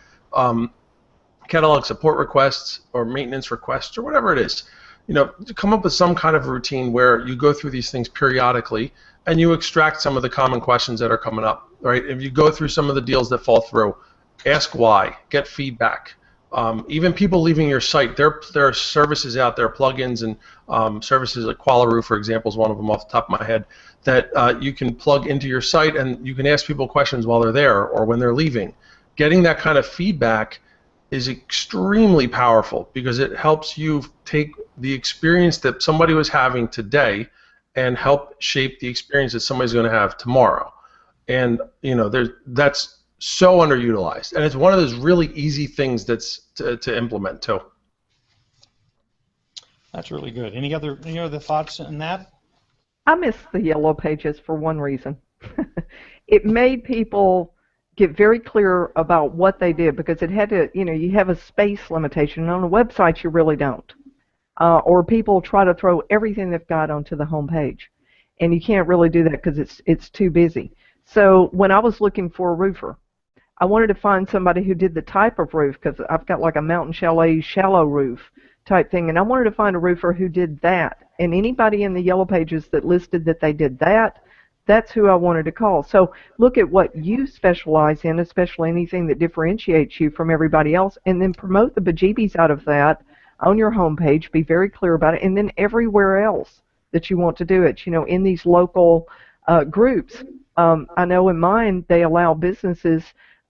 [SPEAKER 4] support requests or maintenance requests or whatever it is, you know, come up with some kind of routine where you go through these things periodically and you extract some of the common questions that are coming up, right? If you go through some of the deals that fall through, ask why, get feedback. Even people leaving your site, there are services out there, plugins and services like Qualaroo, for example, is one of them off the top of my head, that you can plug into your site and you can ask people questions while they're there or when they're leaving. Getting that kind of feedback is extremely powerful because it helps you take the experience that somebody was having today and help shape the experience that somebody's going to have tomorrow. And you know, that's so underutilized, and it's one of those really easy things that's to implement too.
[SPEAKER 2] That's really good. Any other thoughts on that?
[SPEAKER 5] I miss the yellow pages for one reason. It made people get very clear about what they did because it had to, you know, you have a space limitation. And on a website, you really don't. Or people try to throw everything they've got onto the home page, and you can't really do that because it's too busy. So when I was looking for a roofer, I wanted to find somebody who did the type of roof because I've got like a mountain chalet shallow roof type thing, and I wanted to find a roofer who did that. And anybody in the yellow pages that listed that they did that, that's who I wanted to call. So look at what you specialize in, especially anything that differentiates you from everybody else, and then promote the bejeebies out of that on your homepage. Be very clear about it, and then everywhere else that you want to do it. You know, in these local groups. I know in mine they allow businesses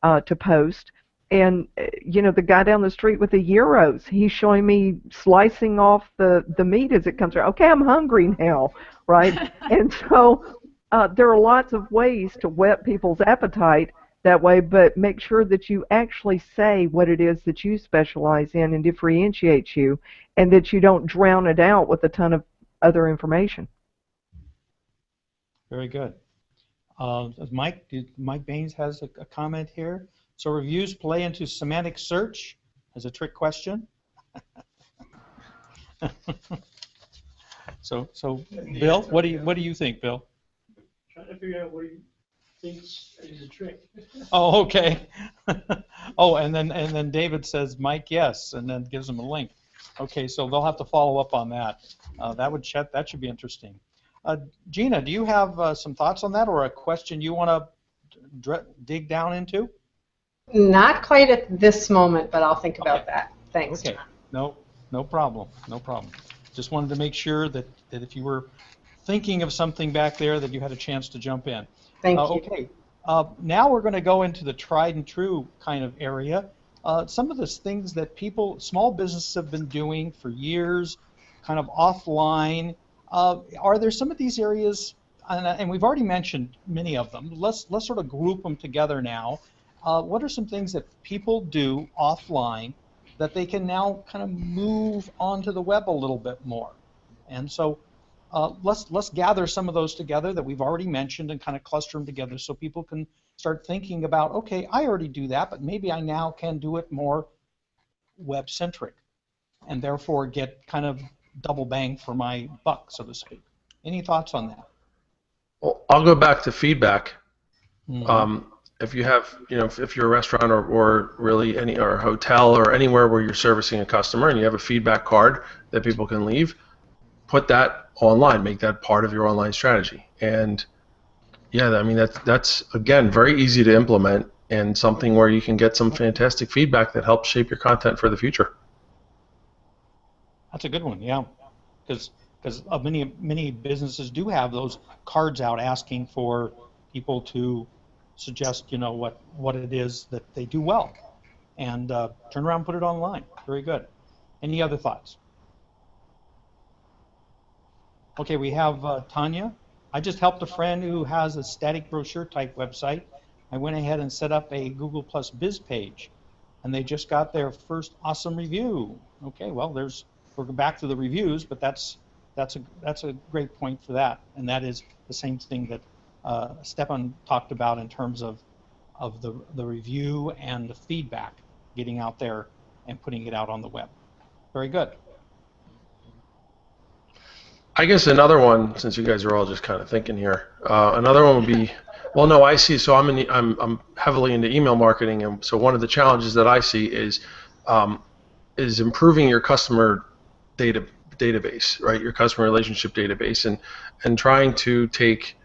[SPEAKER 5] to post, and you know, the guy down the street with the gyros, he's showing me slicing off the meat as it comes around. Okay, I'm hungry now, right? And so there are lots of ways to whet people's appetite that way, but make sure that you actually say what it is that you specialize in and differentiates you, and that you don't drown it out with a ton of other information.
[SPEAKER 2] Very good. Mike Baines has a comment here. So reviews play into semantic search as a trick question. So Bill, what do you think, Bill?
[SPEAKER 7] Trying to figure out what he thinks is a trick.
[SPEAKER 2] Oh, okay. Oh, and then David says Mike, yes, and then gives him a link. Okay, so they'll have to follow up on that. That should be interesting. Gina, do you have some thoughts on that, or a question you want to dig down into?
[SPEAKER 3] Not quite at this moment, but I'll think about that. Thanks.
[SPEAKER 2] Okay. No problem. No problem. Just wanted to make sure that if you were thinking of something back there, that you had a chance to jump in.
[SPEAKER 3] Thank you.
[SPEAKER 2] Okay. Now we're going to go into the tried and true kind of area. Some of the things that small businesses have been doing for years, kind of offline. Are there some of these areas, and we've already mentioned many of them, let's sort of group them together now. What are some things that people do offline that they can now kind of move onto the web a little bit more? And so let's gather some of those together that we've already mentioned and kind of cluster them together so people can start thinking about, okay, I already do that, but maybe I now can do it more web-centric and therefore get kind of double bang for my buck, so to speak. Any thoughts on that?
[SPEAKER 4] Well, I'll go back to feedback.
[SPEAKER 2] Mm-hmm.
[SPEAKER 4] If you have, if you're a restaurant or really or a hotel or anywhere where you're servicing a customer and you have a feedback card that people can leave, put that online, make that part of your online strategy. And yeah, I mean, that's again, very easy to implement and something where you can get some fantastic feedback that helps shape your content for the future.
[SPEAKER 2] That's a good one, yeah, because many businesses do have those cards out asking for people to suggest, what it is that they do well, and turn around and put it online. Very good. Any other thoughts? Okay, we have Tanya. I just helped a friend who has a static brochure type website. I went ahead and set up a Google Plus Biz page, and they just got their first awesome review. Okay, well, we're back to the reviews, but that's a great point for that, and that is the same thing that Stefan talked about in terms of the review and the feedback, getting out there and putting it out on the web. Very good.
[SPEAKER 4] I guess another one, since you guys are all just kind of thinking here, another one would be, well, no, I see. So I'm heavily into email marketing, and so one of the challenges that I see is improving your customer database, right? Your customer relationship database, and trying to take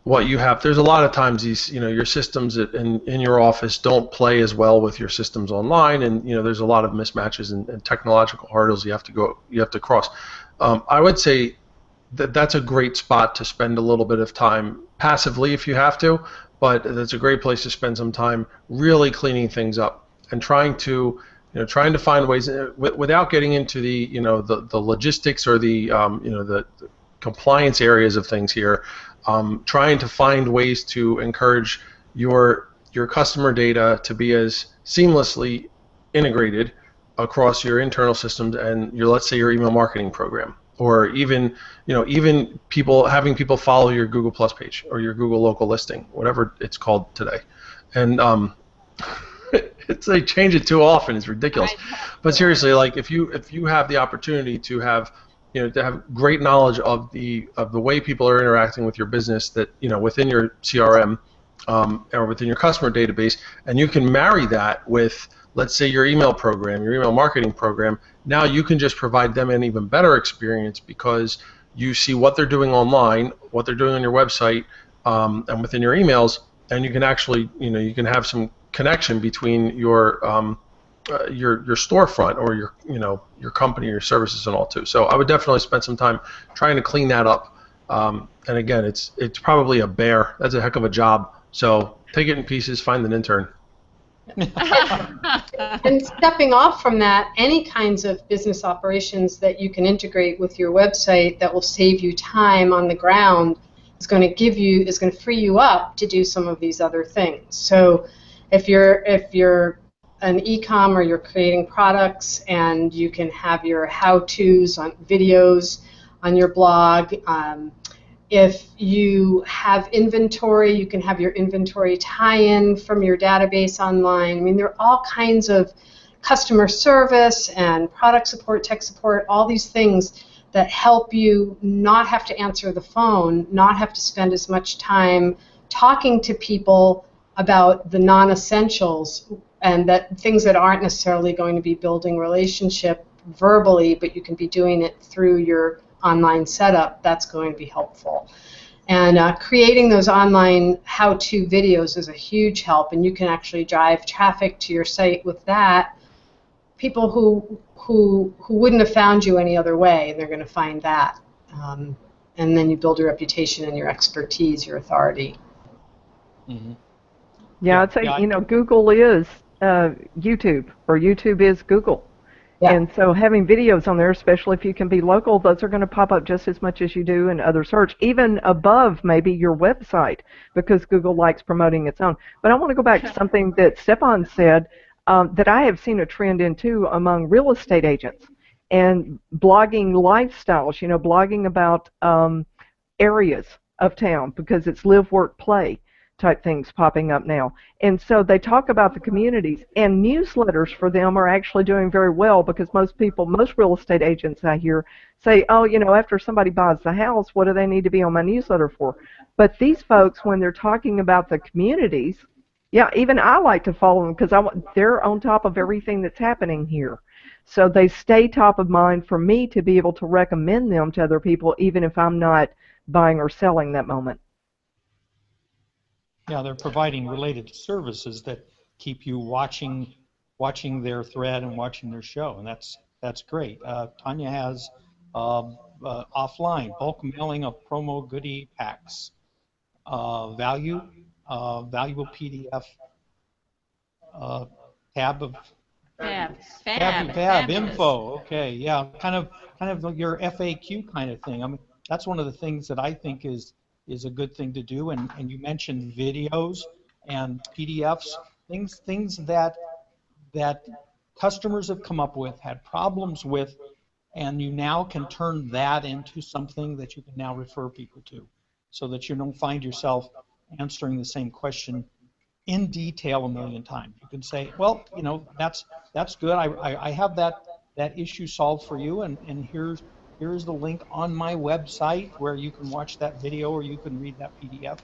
[SPEAKER 4] what you have. There's a lot of times these, your systems in your office don't play as well with your systems online, and there's a lot of mismatches and technological hurdles you have to cross. I would say that that's a great spot to spend a little bit of time passively if you have to, but that's a great place to spend some time really cleaning things up and trying to find ways without getting into the logistics or the compliance areas of things here. Trying to find ways to encourage your customer data to be as seamlessly integrated across your internal systems and let's say your email marketing program, or even having people follow your Google Plus page or your Google local listing, whatever it's called today. And they change it too often. It's ridiculous. But seriously, like if you have the opportunity to have great knowledge of the way people are interacting with your business, that within your CRM or within your customer database, and you can marry that with, let's say, your email program, your email marketing program. Now you can just provide them an even better experience because you see what they're doing online, what they're doing on your website, and within your emails, and you can actually you can have some connection between your storefront or your company, your services, and all too. So I would definitely spend some time trying to clean that up. And again, it's probably a bear. That's a heck of a job. So take it in pieces, find an intern.
[SPEAKER 3] And stepping off from that, any kinds of business operations that you can integrate with your website that will save you time on the ground is going to free you up to do some of these other things. So if you're an e-com or you're creating products and you can have your how-tos on videos on your blog. If you have inventory, you can have your inventory tie-in from your database online. I mean, there are all kinds of customer service and product support, tech support, all these things that help you not have to answer the phone, not have to spend as much time talking to people about the non-essentials and that things that aren't necessarily going to be building relationship verbally, but you can be doing it through your online setup. That's going to be helpful. And creating those online how-to videos is a huge help, and you can actually drive traffic to your site with that. People who wouldn't have found you any other way, they're going to find that. And then you build your reputation and your expertise, your authority.
[SPEAKER 5] Mm-hmm. Yeah, I'd say, Google is YouTube, or YouTube is Google. Yeah. And so having videos on there, especially if you can be local, those are going to pop up just as much as you do in other search, even above maybe your website, because Google likes promoting its own. But I want to go back to something that Stefan said that I have seen a trend in too among real estate agents and blogging lifestyles, blogging about areas of town, because it's live, work, play type things popping up now. And so they talk about the communities, and newsletters for them are actually doing very well, because most real estate agents I hear say, oh, after somebody buys the house, what do they need to be on my newsletter for? But these folks, when they're talking about the communities, yeah, even I like to follow them because they're on top of everything that's happening here. So they stay top of mind for me to be able to recommend them to other people, even if I'm not buying or selling that moment.
[SPEAKER 2] Yeah, they're providing related services that keep you watching their thread and watching their show, and that's great. Tanya has offline bulk mailing of promo goodie packs, valuable PDF tab of
[SPEAKER 1] Fab.
[SPEAKER 2] Fab
[SPEAKER 1] Fabulous.
[SPEAKER 2] info. Okay, yeah, kind of your FAQ kind of thing. I mean, that's one of the things that I think is a good thing to do. And you mentioned videos and PDFs, things that customers have come up with, had problems with, and you now can turn that into something that you can now refer people to, so that you don't find yourself answering the same question in detail a million times. You can say, well, that's good. I have that issue solved for you, and here's the link on my website where you can watch that video or you can read that PDF,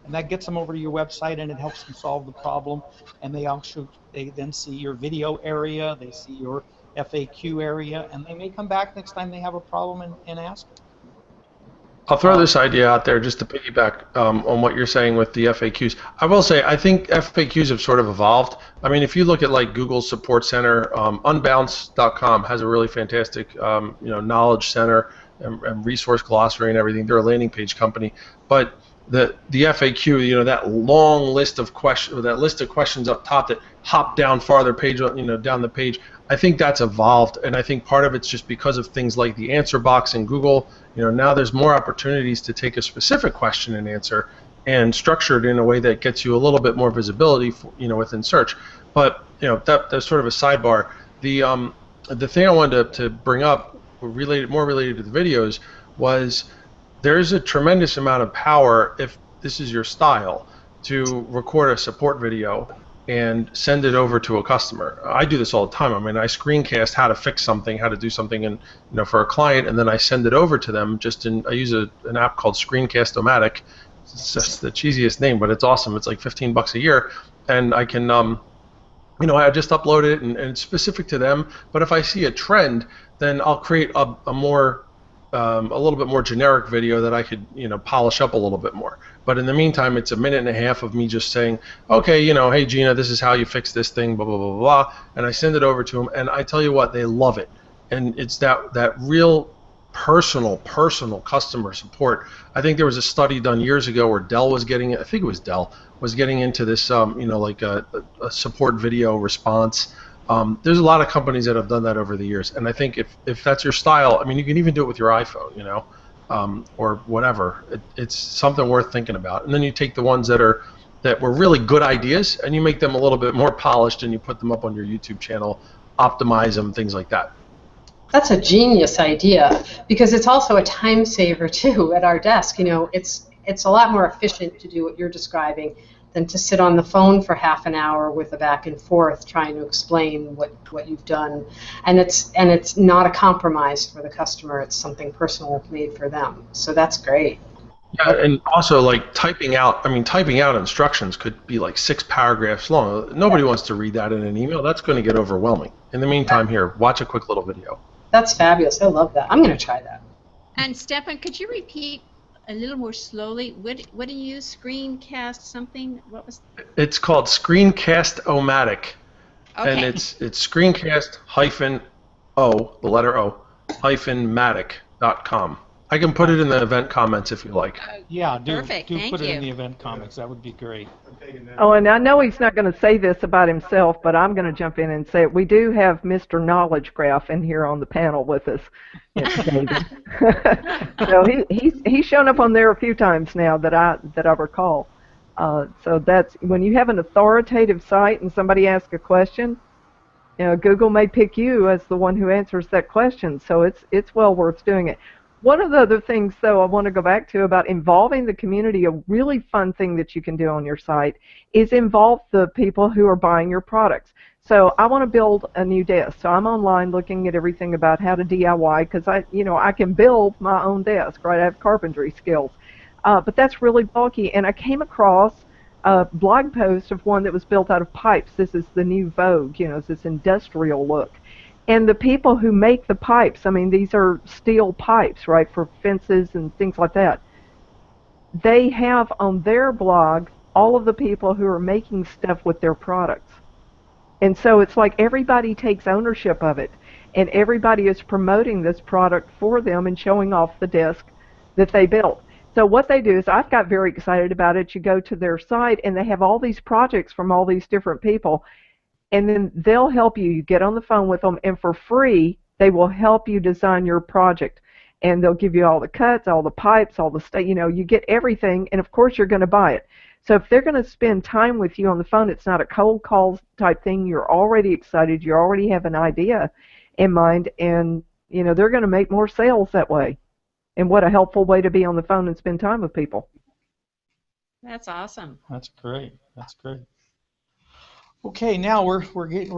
[SPEAKER 2] and that gets them over to your website and it helps them solve the problem. And they then see your video area, they see your FAQ area, and they may come back next time they have a problem and ask it.
[SPEAKER 4] I'll throw this idea out there just to piggyback on what you're saying with the FAQs. I will say I think FAQs have sort of evolved. I mean, if you look at like Google's support center, unbounce.com has a really fantastic knowledge center and resource glossary and everything. They're a landing page company, but the FAQ, that long list of questions, that list of questions up top that hop down farther page, down the page. I think that's evolved, and I think part of it's just because of things like the answer box in Google. Now there's more opportunities to take a specific question and answer and structure it in a way that gets you a little bit more visibility, within search. But that's sort of a sidebar. The thing I wanted to bring up, more related to the videos, was there's a tremendous amount of power, if this is your style, to record a support video and send it over to a customer. I do this all the time. I mean, I screencast how to fix something, how to do something, for a client, and then I send it over to them. I use an app called Screencast-O-Matic. It's just the cheesiest name, but it's awesome. It's like $15 a year, and I can, I just upload it, and it's specific to them. But if I see a trend, then I'll create a little bit more generic video that I could, polish up a little bit more. But in the meantime, it's a minute and a half of me just saying, okay, hey Gina, this is how you fix this thing, blah, blah, blah, blah, and I send it over to them, and I tell you what, they love it. And it's that real personal customer support. I think there was a study done years ago where Dell was getting it, I think it was Dell, was getting into this, like a support video response. There's a lot of companies that have done that over the years, and I think if that's your style, I mean, you can even do it with your iPhone, or whatever. It's something worth thinking about. And then you take the ones that were really good ideas, and you make them a little bit more polished, and you put them up on your YouTube channel, optimize them, things like that.
[SPEAKER 3] That's a genius idea, because it's also a time saver too at our desk. It's a lot more efficient to do what you're describing than to sit on the phone for half an hour with a back and forth trying to explain what you've done. And it's not a compromise for the customer. It's something personal made for them. So that's great.
[SPEAKER 4] Yeah, and also like typing out instructions could be like 6 paragraphs long. Nobody wants to read that in an email. That's going to get overwhelming. In the meantime, here, watch a quick little video.
[SPEAKER 3] That's fabulous. I love that. I'm going to try that.
[SPEAKER 1] And Stefan, could you repeat a little more slowly? What do you use? Screencast something? What was?
[SPEAKER 4] It's called Screencast-O-Matic,
[SPEAKER 1] Okay.
[SPEAKER 4] and it's screencast-O, the letter O, -matic.com. I can put it in the event comments if you like.
[SPEAKER 2] Yeah,
[SPEAKER 1] Perfect.
[SPEAKER 2] do
[SPEAKER 1] Thank
[SPEAKER 2] put it in
[SPEAKER 1] you.
[SPEAKER 2] the event comments. That would be great.
[SPEAKER 5] Oh, and I know he's not going to say this about himself, but I'm going to jump in and say it. We do have Mr. Knowledge Graph in here on the panel with us. Yes, David. So he's shown up on there a few times now that I recall. So that's when you have an authoritative site and somebody asks a question, Google may pick you as the one who answers that question. So it's well worth doing it. One of the other things, though, I want to go back to about involving the community, a really fun thing that you can do on your site is involve the people who are buying your products. So I want to build a new desk. So I'm online looking at everything about how to DIY because I can build my own desk, right? I have carpentry skills. But that's really bulky. And I came across a blog post of one that was built out of pipes. This is the new vogue, it's this industrial look. And the people who make the pipes, I mean, these are steel pipes, right, for fences and things like that. They have on their blog all of the people who are making stuff with their products. And so it's like everybody takes ownership of it, and everybody is promoting this product for them and showing off the desk that they built. So what they do is, I've got very excited about it. You go to their site, and they have all these projects from all these different people. and then they'll help you. You get on the phone with them, and for free, they will help you design your project. And they'll give you all the cuts, all the pipes, all the stuff. You get everything, and of course you're going to buy it. So if they're going to spend time with you on the phone, it's not a cold call type thing. You're already excited. You already have an idea in mind, and they're going to make more sales that way. And what a helpful way to be on the phone and spend time with people.
[SPEAKER 1] That's awesome.
[SPEAKER 2] That's great. That's great. Okay, now we're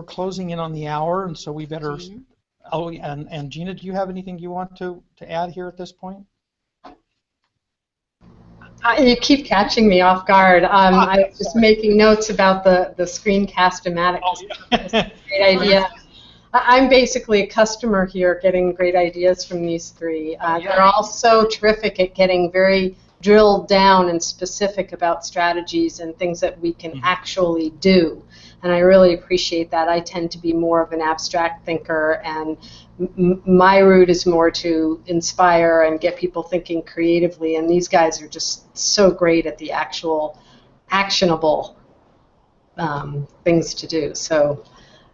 [SPEAKER 2] closing in on the hour, and so we better.
[SPEAKER 1] Gina?
[SPEAKER 2] Oh, and Gina, do you have anything you want to add here at this point?
[SPEAKER 3] You keep catching me off guard. I was just making notes about the screencast-o-matic. It's a great idea. I'm basically a customer here getting great ideas from these three. They're all so terrific at getting very drilled down and specific about strategies and things that we can actually do. And I really appreciate that. I tend to be more of an abstract thinker, and my route is more to inspire and get people thinking creatively, and these guys are just so great at the actual actionable things to do. So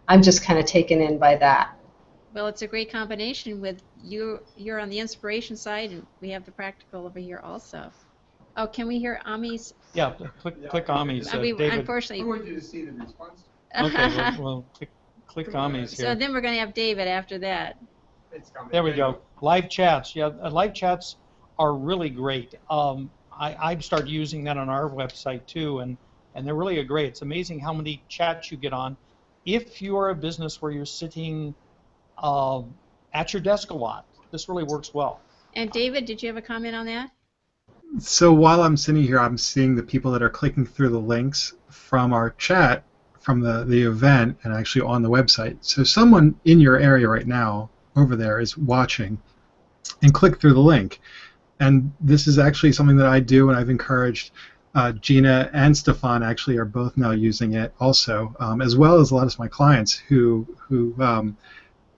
[SPEAKER 3] I'm just kind of taken in by that.
[SPEAKER 1] Well, it's a great combination with you're on the inspiration side, and we have the practical over here also. Oh, can we hear Ami's?
[SPEAKER 2] Yeah, click Ami's. David.
[SPEAKER 1] Unfortunately.
[SPEAKER 8] I wanted you to see the response.
[SPEAKER 2] Okay, well click Ami's here.
[SPEAKER 1] So then we're going to have David after that.
[SPEAKER 8] It's coming.
[SPEAKER 2] There we go. Live chats. Yeah, live chats are really great. I've started using that on our website too, and they're really great. It's amazing how many chats you get on. If you are a business where you're sitting at your desk a lot, this really works well.
[SPEAKER 1] And David, did you have a comment on that?
[SPEAKER 6] So while I'm sitting here, I'm seeing the people that are clicking through the links from our chat from the event and actually on the website. So someone in your area right now over there is watching and click through the link. And this is actually something that I do, and I've encouraged Gina and Stefan actually are both now using it also, as well as a lot of my clients who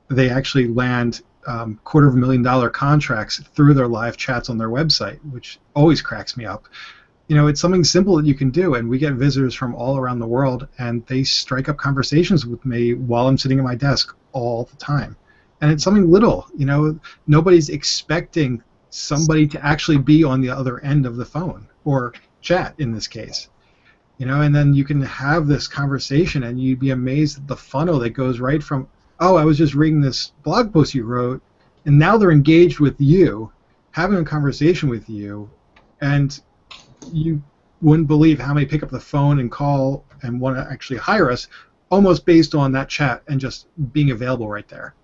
[SPEAKER 6] they actually land $250,000 contracts through their live chats on their website, which always cracks me up. It's something simple that you can do, and we get visitors from all around the world, and they strike up conversations with me while I'm sitting at my desk all the time. And it's something little, nobody's expecting somebody to actually be on the other end of the phone, or chat in this case. And then you can have this conversation, and you'd be amazed at the funnel that goes right from, oh, I was just reading this blog post you wrote, and now they're engaged with you, having a conversation with you, and you wouldn't believe how many pick up the phone and call and want to actually hire us, almost based on that chat and just being available right there.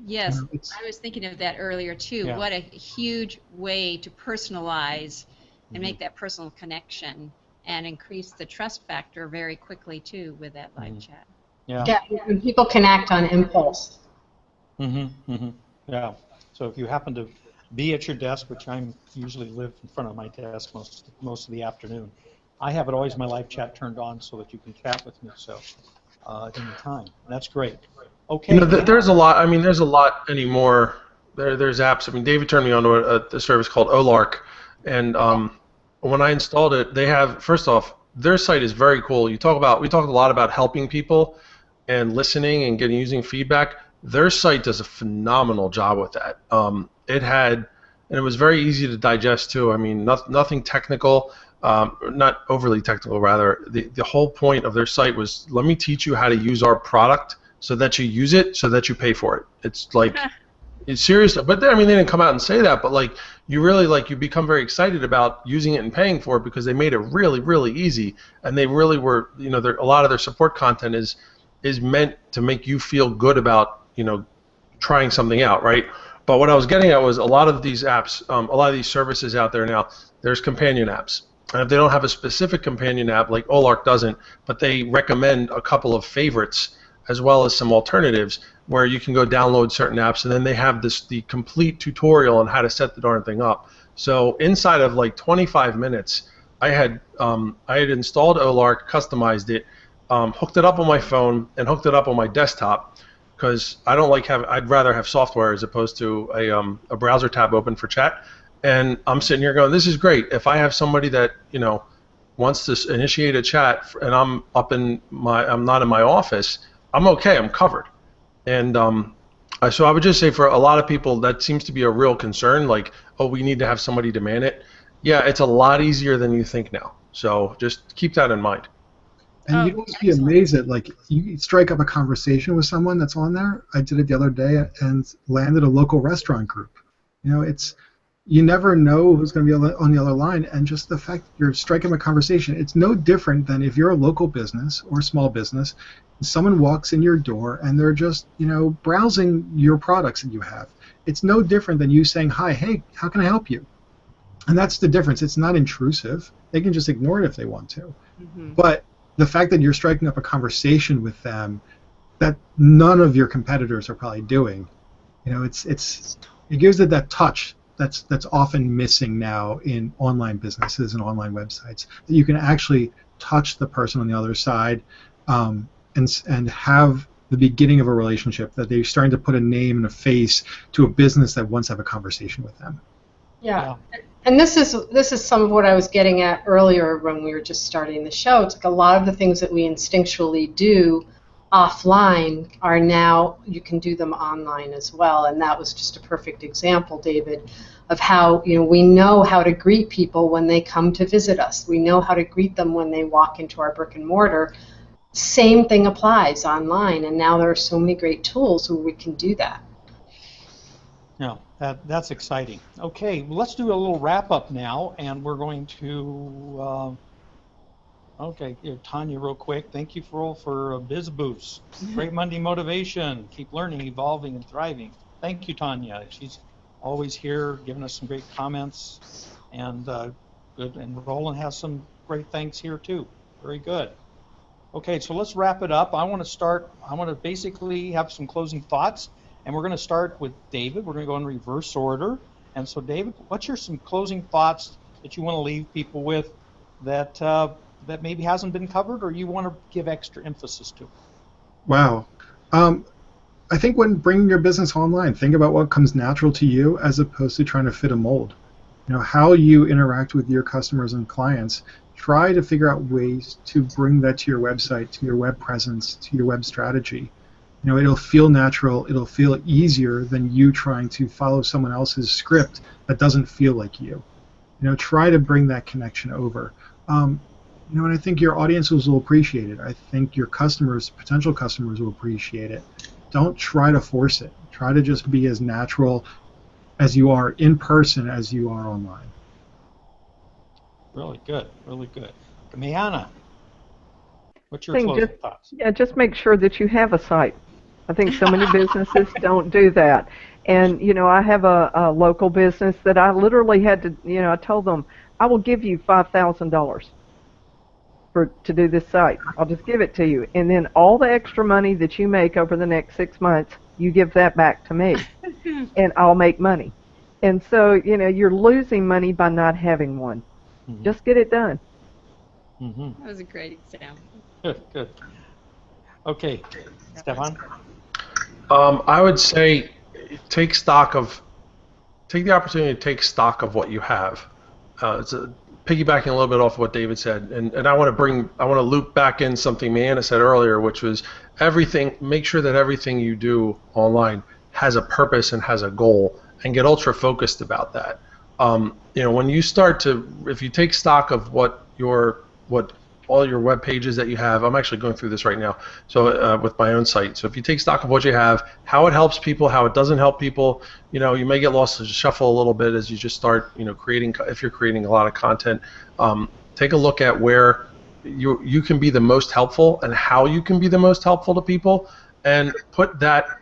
[SPEAKER 1] Yes, I was thinking of that earlier too.
[SPEAKER 2] Yeah.
[SPEAKER 1] What a huge way to personalize and make that personal connection and increase the trust factor very quickly too with that live chat.
[SPEAKER 2] Yeah.
[SPEAKER 3] When people can act on impulse.
[SPEAKER 2] Yeah. So if you happen to be at your desk, which I usually live in front of my desk most of the afternoon, I have it always my live chat turned on so that you can chat with me. So any time. That's great. Okay.
[SPEAKER 4] There's a lot. I mean, there's a lot anymore. There's apps. I mean, David turned me on to a service called Olark, and when I installed it, they have, first off, their site is very cool. We talked a lot about helping people and listening and using feedback. Their site does a phenomenal job with that. It was very easy to digest too. I mean, nothing technical, not overly technical rather. The whole point of their site was, let me teach you how to use our product so that you use it, so that you pay for it. It's like, it's serious. But they didn't come out and say that, but like, you really you become very excited about using it and paying for it because they made it really, really easy, and they really were, a lot of their support content is meant to make you feel good about, trying something out, right? But what I was getting at was a lot of these apps, a lot of these services out there now, there's companion apps. And if they don't have a specific companion app, like Olark doesn't, but they recommend a couple of favorites as well as some alternatives where you can go download certain apps, and then they have the complete tutorial on how to set the darn thing up. So inside of like 25 minutes, I had installed Olark, customized it, hooked it up on my phone, and hooked it up on my desktop, because I don't I'd rather have software as opposed to a browser tab open for chat. And I'm sitting here going, this is great. If I have somebody that wants to initiate a chat and I'm not in my office, I'm okay, I'm covered. And so I would just say for a lot of people that seems to be a real concern, like, oh, we need to have somebody to man it. Yeah, it's a lot easier than you think now. So just keep that in mind.
[SPEAKER 6] And you'd always be amazed at, like, you strike up a conversation with someone that's on there. I did it the other day and landed a local restaurant group. You know, you never know who's going to be on the other line, and just the fact that you're striking up a conversation, it's no different than if you're a local business or small business, and someone walks in your door and they're just, you know, browsing your products that you have. It's no different than you saying, hi, hey, how can I help you? And that's the difference. It's not intrusive. They can just ignore it if they want to. Mm-hmm. But the fact that you're striking up a conversation with them that none of your competitors are probably doing, you know, it gives it that touch that's often missing now in online businesses and online websites, that you can actually touch the person on the other side and have the beginning of a relationship, that they're starting to put a name and a face to a business that wants to have a conversation with them.
[SPEAKER 3] Yeah. And this is some of what I was getting at earlier when we were just starting the show. It's like a lot of the things that we instinctually do offline are now, you can do them online as well. And that was just a perfect example, David, of how, you know, we know how to greet people when they come to visit us. We know how to greet them when they walk into our brick and mortar. Same thing applies online, and now there are so many great tools where we can do that.
[SPEAKER 2] Yeah, that's exciting. Okay, let's do a little wrap-up now, and we're going to, okay, here, Tanya, real quick. Thank you for Biz Boost. Great Monday motivation. Keep learning, evolving, and thriving. Thank you, Tanya. She's always here, giving us some great comments, and good. And Roland has some great thanks here too. Very good. Okay, so let's wrap it up. I want to basically have some closing thoughts. And we're going to start with David. We're going to go in reverse order. And so, David, what's some closing thoughts that you want to leave people with that maybe hasn't been covered, or you want to give extra emphasis to?
[SPEAKER 6] Wow. I think when bringing your business online, think about what comes natural to you as opposed to trying to fit a mold. You know, how you interact with your customers and clients. Try to figure out ways to bring that to your website, to your web presence, to your web strategy. You know, it'll feel natural, it'll feel easier than you trying to follow someone else's script that doesn't feel like you. You know, try to bring that connection over. You know, and I think your audiences will appreciate it. I think your customers, potential customers, will appreciate it. Don't try to force it. Try to just be as natural as you are in person as you are online.
[SPEAKER 2] Really good, really good. Miana, what's your closing thoughts?
[SPEAKER 5] Yeah, just make sure that you have a site. I think so many businesses don't do that. And, you know, I have a local business that I literally had to, you know, I told them, I will give you $5,000 to do this site. I'll just give it to you. And then all the extra money that you make over the next 6 months, you give that back to me. And I'll make money. And so, you know, you're losing money by not having one. Mm-hmm. Just get it done.
[SPEAKER 1] Mm-hmm. That was a great example.
[SPEAKER 2] Good, good. Okay, Stefan?
[SPEAKER 4] I would say take the opportunity to take stock of what you have. It's piggybacking a little bit off of what David said, and I want to loop back in something Miana said earlier, which was make sure that everything you do online has a purpose and has a goal, and get ultra focused about that. You know, when you if you take stock of what all your web pages that you have, I'm actually going through this right now, so with my own site. So if you take stock of what you have, how it helps people, how it doesn't help people, you know, you may get lost in the shuffle a little bit as you just start, you know, if you're creating a lot of content. Take a look at where you can be the most helpful and how you can be the most helpful to people, and put that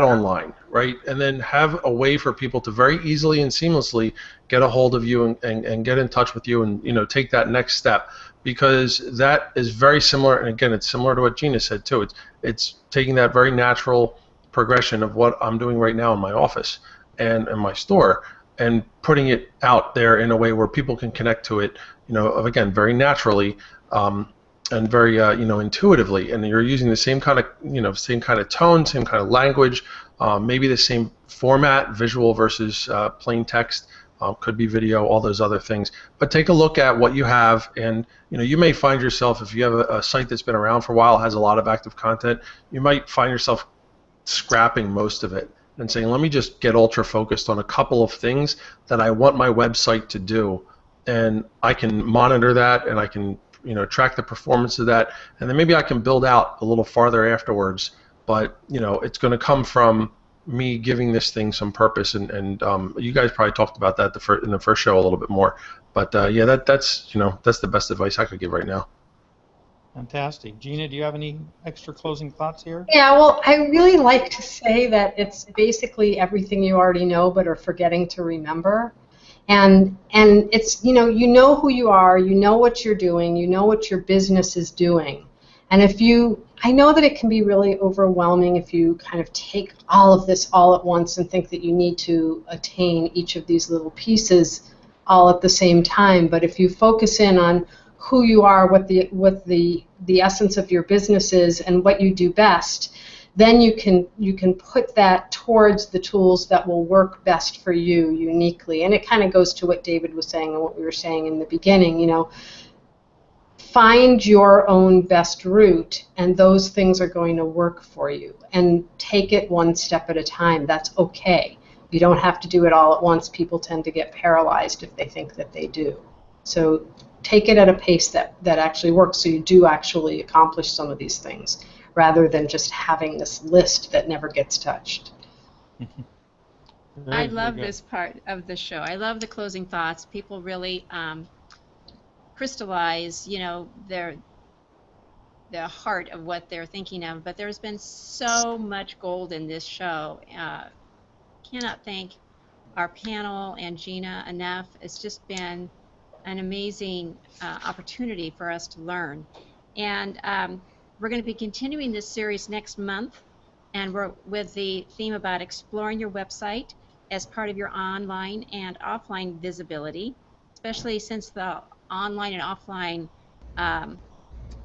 [SPEAKER 4] online, right? And then have a way for people to very easily and seamlessly get a hold of you and get in touch with you, and, you know, take that next step, because that is very similar. And again, it's similar to what Gina said too. It's taking that very natural progression of what I'm doing right now in my office and in my store, and putting it out there in a way where people can connect to it, you know, again, very naturally, and very you know, intuitively, and you're using the same kind of tone, same kind of language, maybe the same format, visual versus plain text, could be video, all those other things. But take a look at what you have, and you may find yourself, if you have a site that's been around for a while, has a lot of active content, you might find yourself scrapping most of it and saying, let me just get ultra focused on a couple of things that I want my website to do, and I can monitor that, and I can track the performance of that, and then maybe I can build out a little farther afterwards. But it's going to come from me giving this thing some purpose, and you guys probably talked about that in the first show a little bit more. But yeah, that's the best advice I could give right now.
[SPEAKER 2] Fantastic. Gina, do you have any extra closing thoughts here?
[SPEAKER 3] Yeah, well, I really like to say that it's basically everything you already know but are forgetting to remember. And it's, you know who you are, you know what you're doing, you know what your business is doing. And I know that it can be really overwhelming if you kind of take all of this all at once and think that you need to attain each of these little pieces all at the same time. But if you focus in on who you are, what the essence of your business is, and what you do best, then you can put that towards the tools that will work best for you uniquely. And it kind of goes to what David was saying and what we were saying in the beginning. Find your own best route, and those things are going to work for you. And take it one step at a time. That's okay. You don't have to do it all at once. People tend to get paralyzed if they think that they do. So take it at a pace that actually works, so you do actually accomplish some of these things, rather than just having this list that never gets touched.
[SPEAKER 1] I love this part of the show. I love the closing thoughts. People really crystallize, the heart of what they're thinking of. But there's been so much gold in this show. Cannot thank our panel and Gina enough. It's just been an amazing opportunity for us to learn. And we're going to be continuing this series next month, and we're with the theme about exploring your website as part of your online and offline visibility, especially since the online and offline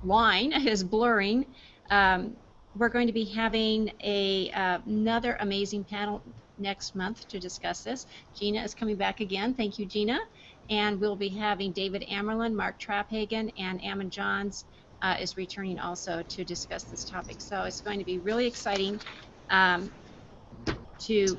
[SPEAKER 1] line is blurring. We're going to be having another amazing panel next month to discuss this. Gina is coming back again. Thank you, Gina. And we'll be having David Amerlin, Mark Traphagen, and Ammon Johns is returning also to discuss this topic. So it's going to be really exciting to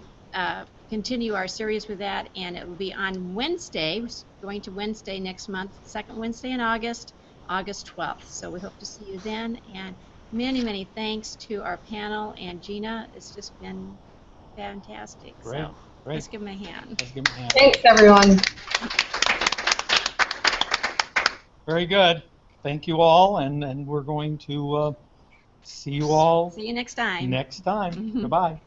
[SPEAKER 1] continue our series with that, and it will be on Wednesday, going to Wednesday next month, second Wednesday in August, August 12th. So we hope to see you then, and many, many thanks to our panel and Gina. It's just been fantastic.
[SPEAKER 2] Great.
[SPEAKER 1] So let's give them a hand.
[SPEAKER 2] Let's give them a hand.
[SPEAKER 3] Thanks, everyone.
[SPEAKER 2] Very good. Thank you all, and we're going to see you all
[SPEAKER 1] See you next time.
[SPEAKER 2] next time. Goodbye.